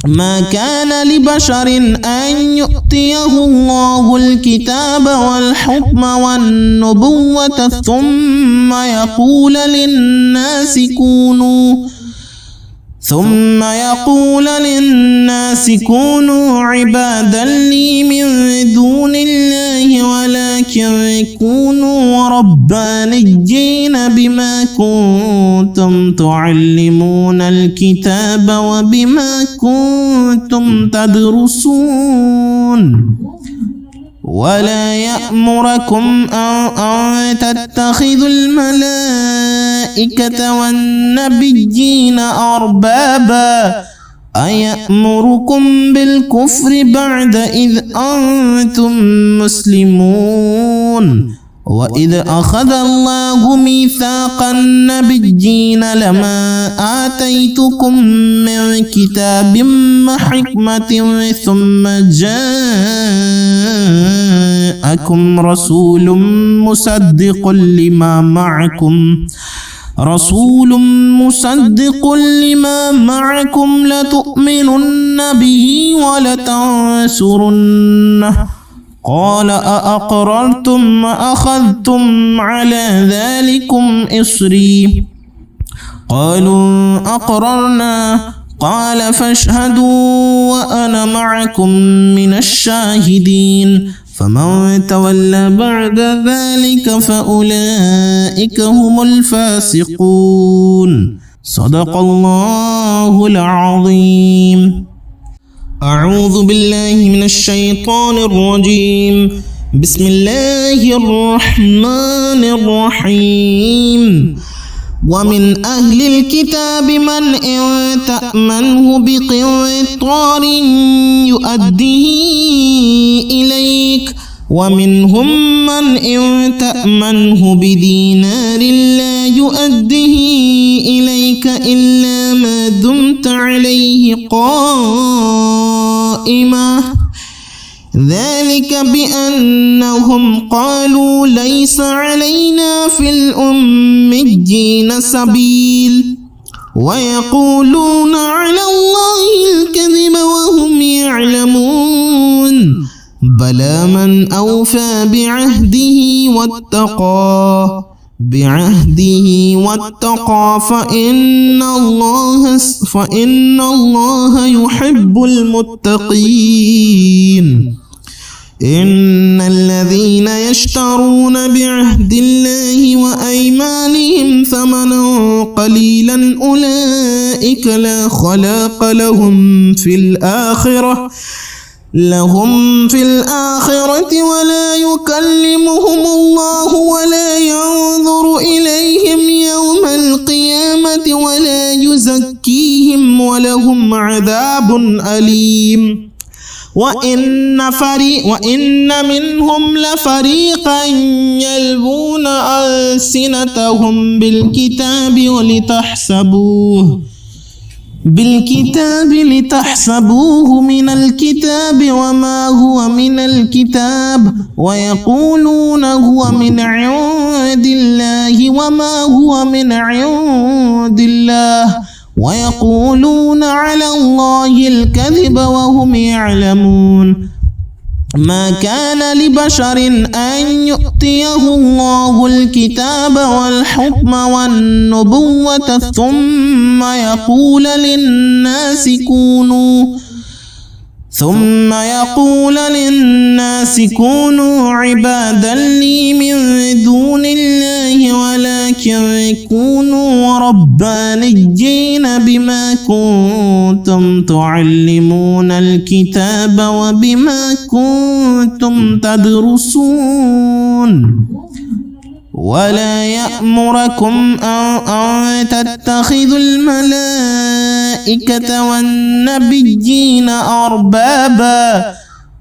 ما كان لبشر أن يؤتيه الله الكتاب والحكم والنبوة ثم يقول للناس كونوا عبادا لي من دون الله ولكن كونوا ربانيين بما كنتم تعلمون الكتاب وبما كنتم تدرسون. ولا يأمركم أن تتخذوا الملائكة والنبيين أربابا أيأمركم بالكفر بعد إذ أنتم مسلمون. وإذ أخذ الله ميثاق النبيين لما آتيتكم من كتاب وحكمة ثم جاءكم رسول مصدق لما معكم لتؤمنن به ولتنصرنه قال أأقررتم وأخذتم على ذلكم إصري قالوا أقررنا قال فاشهدوا وأنا معكم من الشاهدين. فمن تولى بعد ذلك فأولئك هم الفاسقون. صدق الله العظيم. أعوذ بالله من الشيطان الرجيم. بسم الله الرحمن الرحيم. ومن أهل الكتاب من إن تأمنه بقنطار يؤديه إليك ومنهم من إن تأمنه بدينار لا يؤديه إليك إلا ما دمت عليه قائما ذلك بأنهم قالوا ليس علينا في الأميين سبيل ويقولون على الله الكذب وهم يعلمون. بلى من أوفى بعهده واتقى فإن الله يحب المتقين. إن الذين يشترون بعهد الله وأيمانهم ثمنا قليلا أولئك لا خلاق لهم في الآخرة ولا يكلمهم الله ولا ينظر إليهم يوم القيامة ولا يزكيهم ولهم عذاب أليم. وإن منهم لفريقا يلوون ألسنتهم بالكتاب لتحسبوه من الكتاب وما هو من الكتاب ويقولون هو من عند الله وما هو من عند الله ويقولون على الله الكذب وهم يعلمون. ما كان لبشر أن يؤتيه الله الكتاب والحكم والنبوة ثم يقول للناس كونوا عبادا لي من دون الله ولكن كونوا ربانيين بما كنتم تعلمون الكتاب وبما كنتم تدرسون. ولا يأمركم أن تتخذوا الملائكة والنبيين أربابا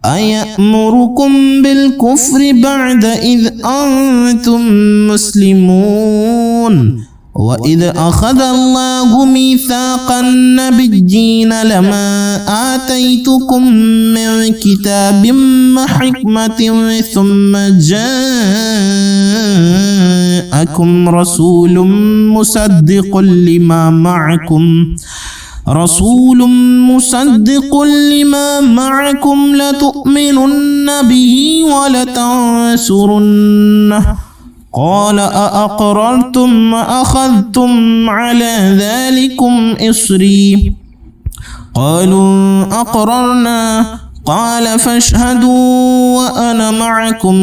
أيأمركم بالكفر بعد إذ أنتم مسلمون. وإذ أخذ الله ميثاق النبيين لما آتيتكم من كتاب وحكمة ثم جاءكم رسول مصدق لما معكم لتؤمنن به ولتنصرنه قال أأقررتم وأخذتم على ذلكم إصري قالوا أقررنا قال فاشهدوا وأنا معكم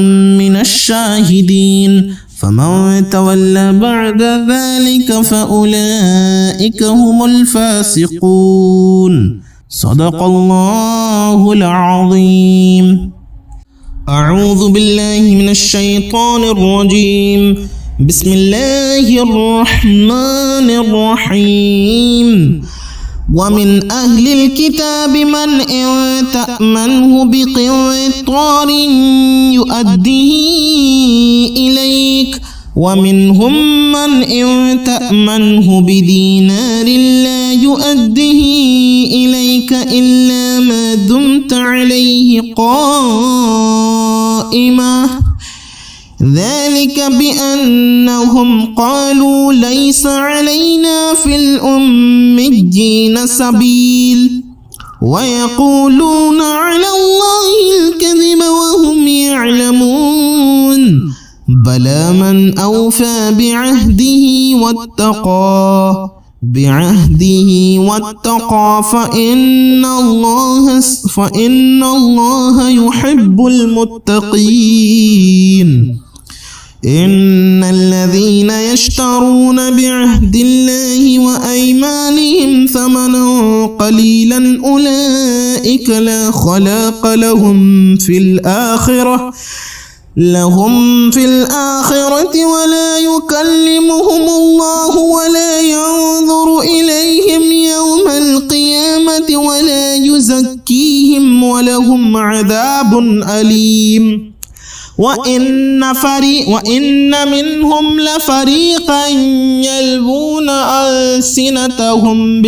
من الشاهدين فمن تولى بعد ذلك فأولئك هم الفاسقون صدق الله العظيم. أعوذ بالله من الشيطان الرجيم. بسم الله الرحمن الرحيم. ومن أهل الكتاب من إن تأمنه بقنطار يؤديه إليك ومنهم من إن تأمنه بدينار لا يؤديه إليك إلا ما دمت عليه قائما ذلك بأنهم قالوا ليس علينا في الأميين سبيل ويقولون على الله الكذب وهم يعلمون بلى من أوفى بعهده واتقى فإن الله يحب المتقين. إن الذين يشترون بعهد الله وأيمانهم ثمنا قليلا أولئك لا خلاق لهم في الآخرة ولا يكلمهم الله ولا ينظر إليهم يوم القيامة ولا يزكيهم ولهم عذاب أليم. وإن منهم لفريقا يلوون ألسنتهم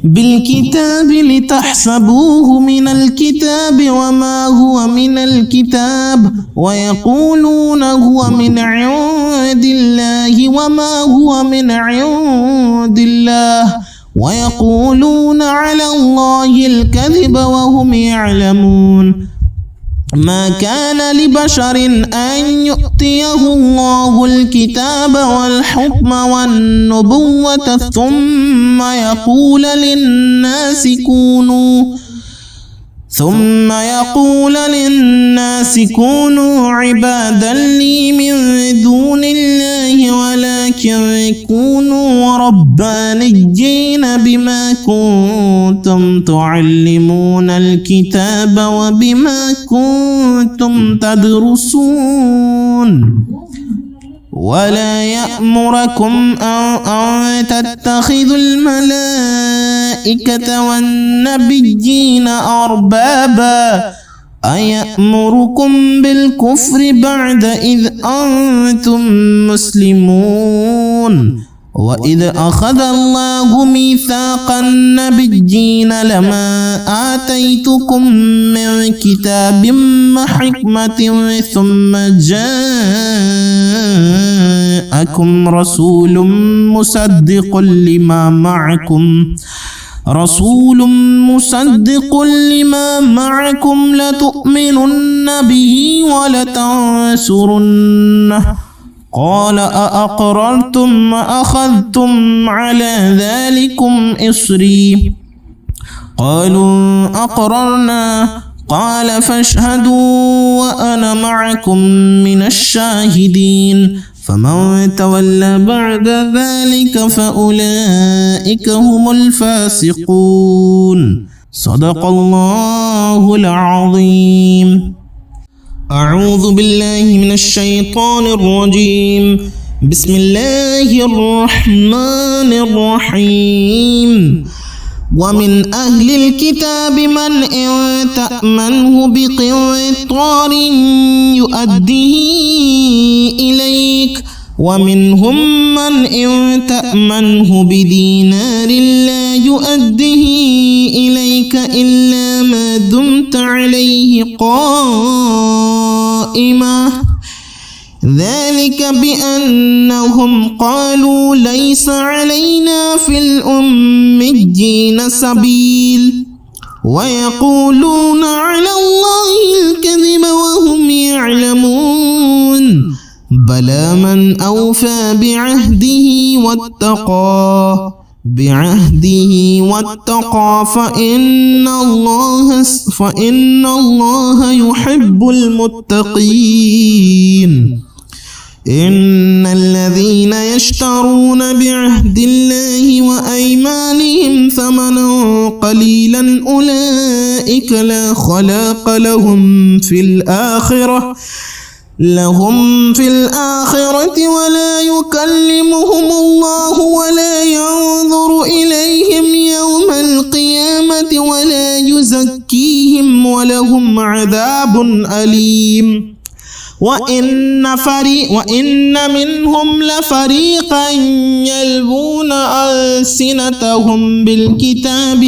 بالكتاب لتحسبوه من الكتاب وما هو من الكتاب ويقولون هو من عند الله وما هو من عند الله ويقولون على الله الكذب وهم يعلمون. ما كان لبشر أن يؤتيه الله الكتاب والحكم والنبوة ثم يقول للناس كونوا عبادا لي من دون الله ولكن كونوا ربانيين بما كنتم تعلمون الكتاب وبما كنتم تدرسون ولا يأمركم أن تتخذوا الملائكة والنبيين أربابا أيأمركم بالكفر بعد إذ أنتم مسلمون. وإذ أخذ الله ميثاق النبيين لما آتيتكم من كتاب وحكمة ثم جاءكم رسول مصدق لما معكم لتؤمنن به ولتنصرنه قال أأقررتم وأخذتم على ذلكم إصري قالوا أقررنا قال فاشهدوا وأنا معكم من الشاهدين فمن تولى بعد ذلك فأولئك هم الفاسقون صدق الله العظيم. أعوذ بالله من الشيطان الرجيم. بسم الله الرحمن الرحيم. ومن أهل الكتاب من إن تأمنه بقنطار يؤديه إليك ومنهم من إن تأمنه بدينار لا يؤديه إليك إلا ما دمت عليه قائما ذلك بأنهم قالوا ليس علينا في الأميين سبيل ويقولون على الله الكذب وهم يعلمون بلى من أوفى بعهده واتقى فإن الله يحب المتقين إن الذين يشترون بعهد الله وأيمانهم ثمنا قليلا أولئك لا خلاق لهم في الآخرة ولا يكلمهم الله ولا ينظر إليهم يوم القيامة ولا يزكيهم ولهم عذاب أليم وإن منهم لفريقا يلوون ألسنتهم بالكتاب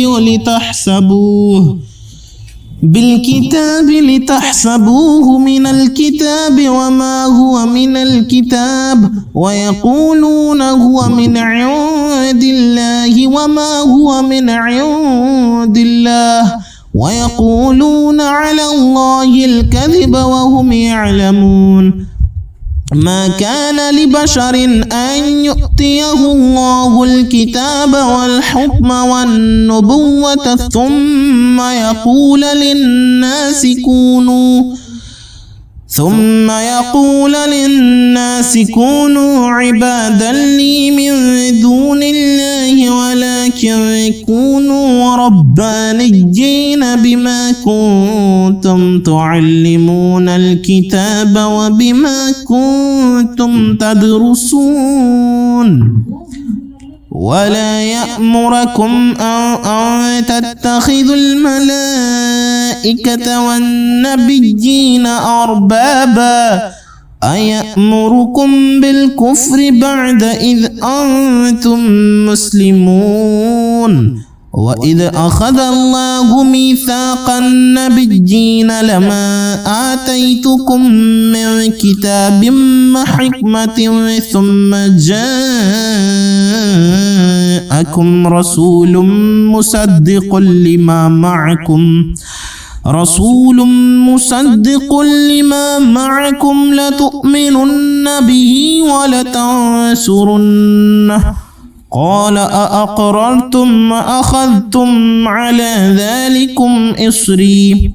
لتحسبوه من الكتاب وما هو من الكتاب ويقولون هو من عند الله وما هو من عند الله ويقولون على الله الكذب وهم يعلمون ما كان لبشر أن يؤتيه الله الكتاب والحكم والنبوة ثم يقول للناس كونوا عبادا لي من دون الله ولكن كونوا ربانيين بما كنتم تعلمون الكتاب وبما كنتم تدرسون ولا يأمركم أن تتخذوا الملائكة والنبيين أربابا أيأمركم بالكفر بعد إذ أنتم مسلمون وإذ أخذ الله ميثاق النبيين لما آتيتكم من كتاب وحكمة ثم جاءكم رسول مصدق لما معكم لتؤمنن به ولتنصرنه قال أأقررتم وأخذتم على ذلكم إصري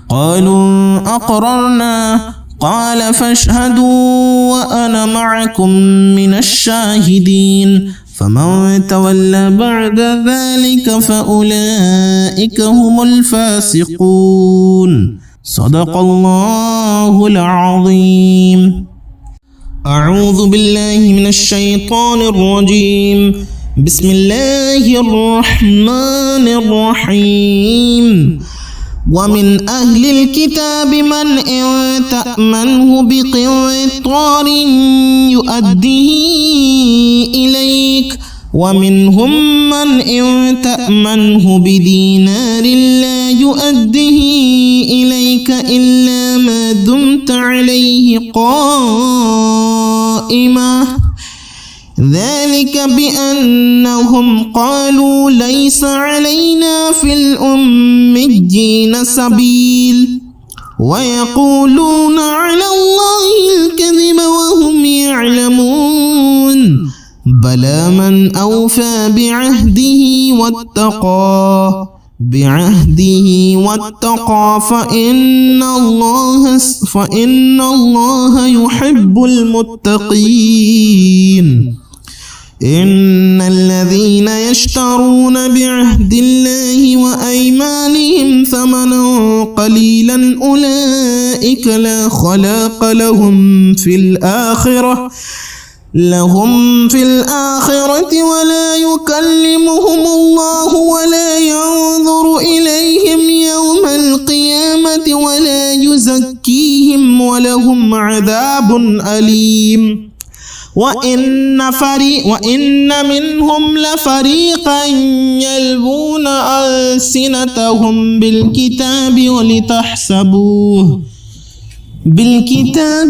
قالوا أقررنا قال فاشهدوا وأنا معكم من الشاهدين فمن تولى بعد ذلك فأولئك هم الفاسقون صدق الله العظيم. أعوذ بالله من الشيطان الرجيم. بسم الله الرحمن الرحيم. ومن أهل الكتاب من إن تأمنه بقنطار يؤديه إليك ومنهم من إن تأمنه بدينار لا يؤديه إليك إلا ما دمت عليه قائما ذلك بأنهم قالوا ليس علينا في الأميين سبيل ويقولون على الله الكذب وهم يعلمون بلى من أوفى بعهده واتقى فإن الله يحب المتقين إن الذين يشترون بعهد الله وأيمانهم ثمنا قليلا أولئك لا خلاق لهم في الآخرة لهم في الآخرة ولا يكلمهم الله ولا ينظر إليهم يوم القيامة ولا يزكيهم ولهم عذاب أليم. وإن منهم لفريقا يلوون ألسنتهم بالكتاب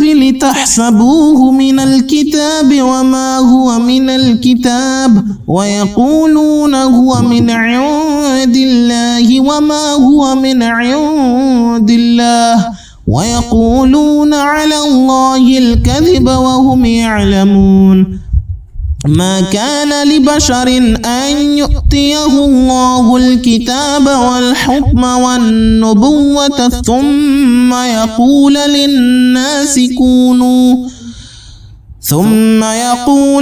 لتحسبوه من الكتاب وما هو من الكتاب ويقولون هو من عند الله وما هو من عند الله ويقولون على الله الكذب وهم يعلمون. ما كان لبشر أن يؤتيه الله الكتاب والحكم والنبوة ثم يقول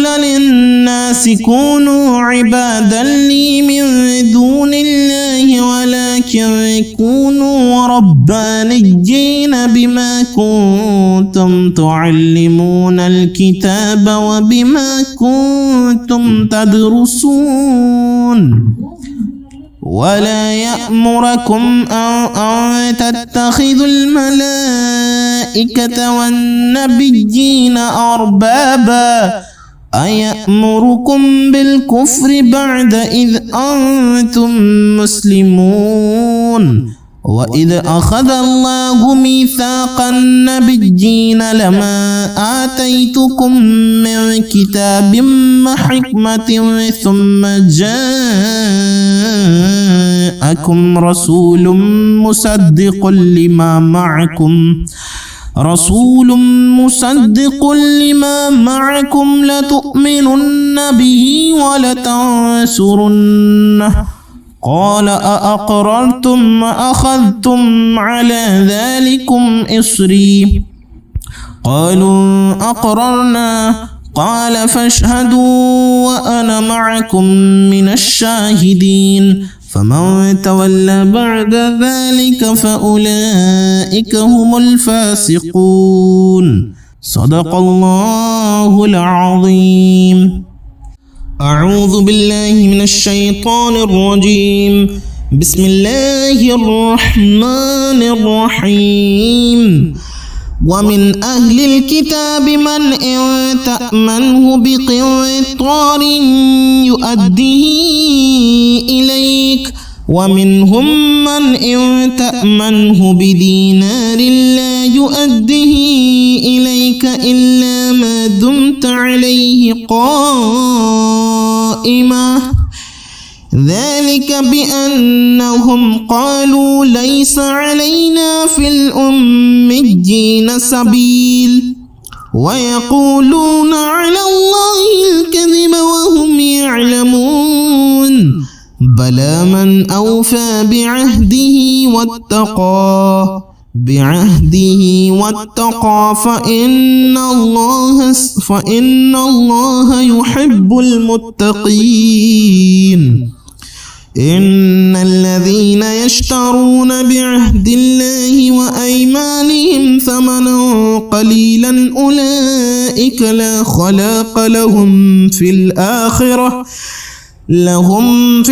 للناس كونوا عبادا لي من دون الله ولكن كونوا ربانيين بما كنتم تعلمون الكتاب وبما كنتم تدرسون. ولا يأمركم أن تتخذوا الملائكة والنبيين أربابا أيأمركم بالكفر بعد إذ أنتم مسلمون. وإذ أخذ الله ميثاق النبيين لما آتيتكم من كتاب وحكمة ثم جاءكم رسول مصدق لما معكم لتؤمنن به ولتنصرنه قال أأقررتم وأخذتم على ذلكم إصري قالوا أقررنا قال فاشهدوا وأنا معكم من الشاهدين. فمن تولى بعد ذلك فأولئك هم الفاسقون. صدق الله العظيم. أعوذ بالله من الشيطان الرجيم. بسم الله الرحمن الرحيم. ومن أهل الكتاب من إن تأمنه بقنطار يؤديه إليك ومنهم من إن تأمنه بدينار لا يؤديه إليك إلا ما دمت عليه قائما ذلك بأنهم قالوا ليس علينا في الأميين سبيل ويقولون على الله الكذب وهم يعلمون. بلى من أوفى بعهده واتقى فإن الله يحب المتقين. إن الذين يشترون بعهد الله وأيمانهم ثمنا قليلا أولئك لا خلاق لهم في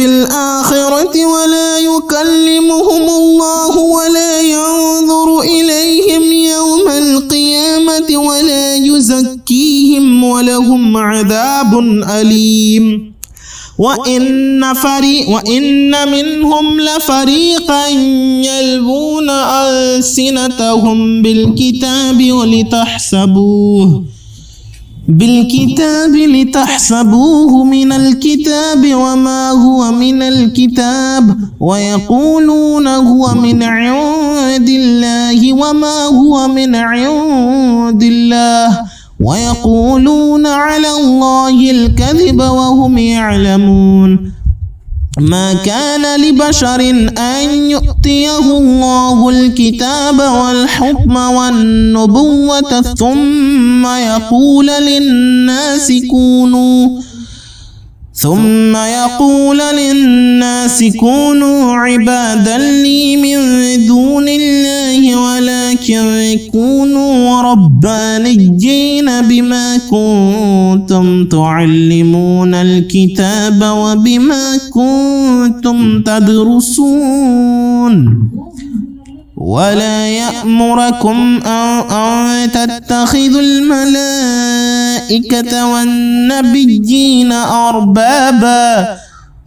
الآخرة ولا يكلمهم الله ولا ينظر إليهم يوم القيامة ولا يزكيهم ولهم عذاب أليم. وإن منهم لفريقا يلوون ألسنتهم بالكتاب لتحسبوه من الكتاب وما هو من الكتاب ويقولون هو من عند الله وما هو من عند الله ويقولون على الله الكذب وهم يعلمون. ما كان لبشر أن يؤتيه الله الكتاب والحكم والنبوة ثم يقول للناس كونوا عبادا لي من دون الله ولكن كونوا ربانيين بما كنتم تعلمون الكتاب وبما كنتم تدرسون ولا يأمركم أن تتخذوا الملائكة والنبيين أربابا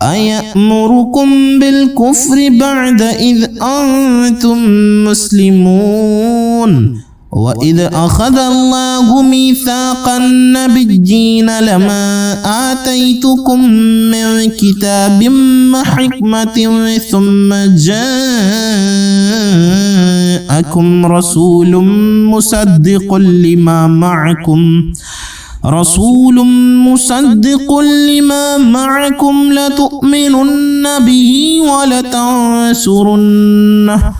أيأمركم بالكفر بعد إذ أنتم مسلمون وإذ أخذ الله ميثاق النبيين لما آتيتكم من كتاب وحكمة ثم جاءكم رسول مصدق لما معكم لتؤمنن به ولتنصرنه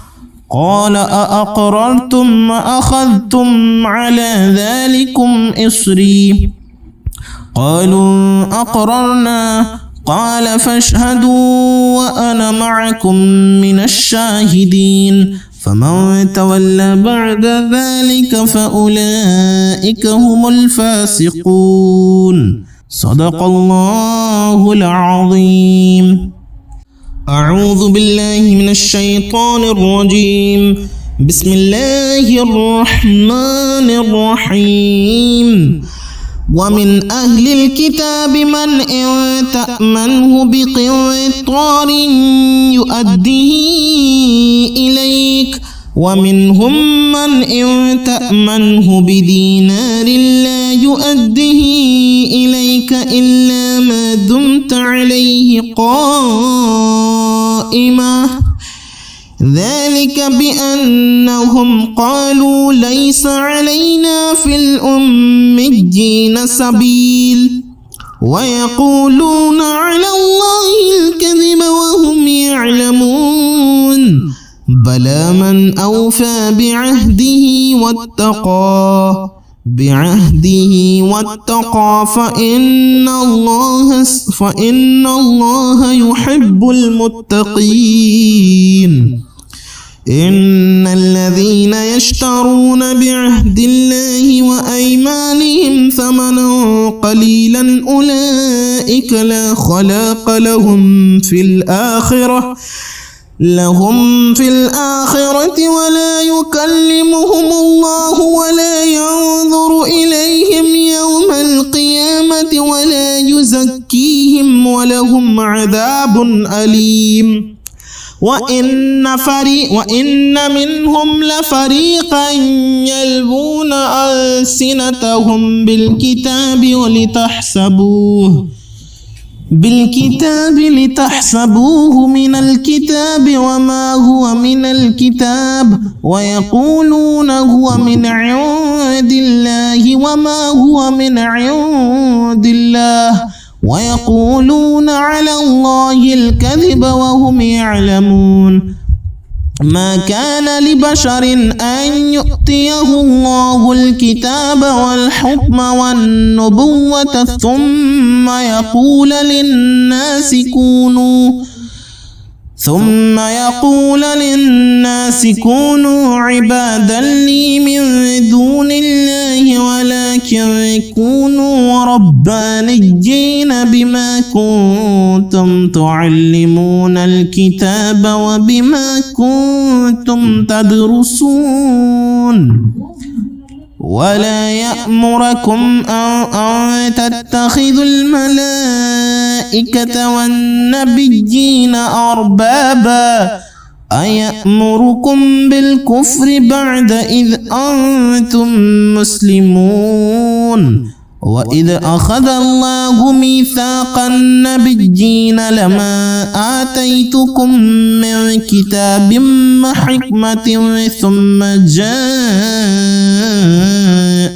قال أأقررتم وأخذتم على ذلكم إصري قالوا أقررنا قال فاشهدوا وأنا معكم من الشاهدين فمن تولى بعد ذلك فأولئك هم الفاسقون صدق الله العظيم. أعوذ بالله من الشيطان الرجيم. بسم الله الرحمن الرحيم. ومن أهل الكتاب من إن تأمنه بقنطار يؤديه إليك ومنهم من إن تأمنه بدينار لا يؤديه إليك إلا ما دمت عليه قائما ذلك بأنهم قالوا ليس علينا في الأميين سبيل ويقولون على الله الكذب وهم يعلمون بلى من أوفى بعهده واتقى فإن الله يحب المتقين. إن الذين يشترون بعهد الله وأيمانهم ثمنا قليلا أولئك لا خلاق لهم في الآخرة ولا يكلمهم الله ولا ينظر إليهم يوم القيامة ولا يزكيهم ولهم عذاب أليم. وإن منهم لفريقا يلوون ألسنتهم بالكتاب لتحسبوه من الكتاب وما هو من الكتاب ويقولون هو من عند الله وما هو من عند الله ويقولون على الله الكذب وهم يعلمون. ما كان لبشر أن يؤتيه الله الكتاب والحكم والنبوة ثم يقول للناس كونوا عبادا لي من دون الله ولكن كونوا ربانيين بما كنتم تعلمون الكتاب وبما كنتم تدرسون ولا يأمركم أن تتخذوا الملائكة والنبيين أربابا أيأمركم بالكفر بعد إذ أنتم مسلمون وإذ أخذ الله ميثاق النبيين لما آتيتكم من كتاب وحكمة ثم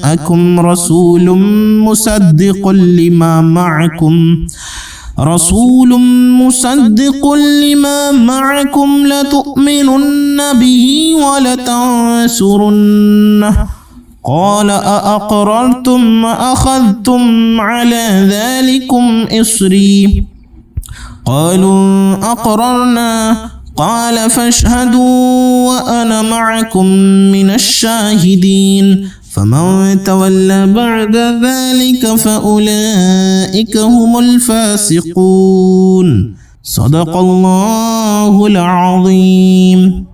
جاءكم رسول مصدق لما معكم لتؤمنن به ولتنصرنه قال أأقررتم وأخذتم على ذلكم إصري قالوا أقررنا قال فاشهدوا وأنا معكم من الشاهدين فمن تولى بعد ذلك فأولئك هم الفاسقون صدق الله العظيم.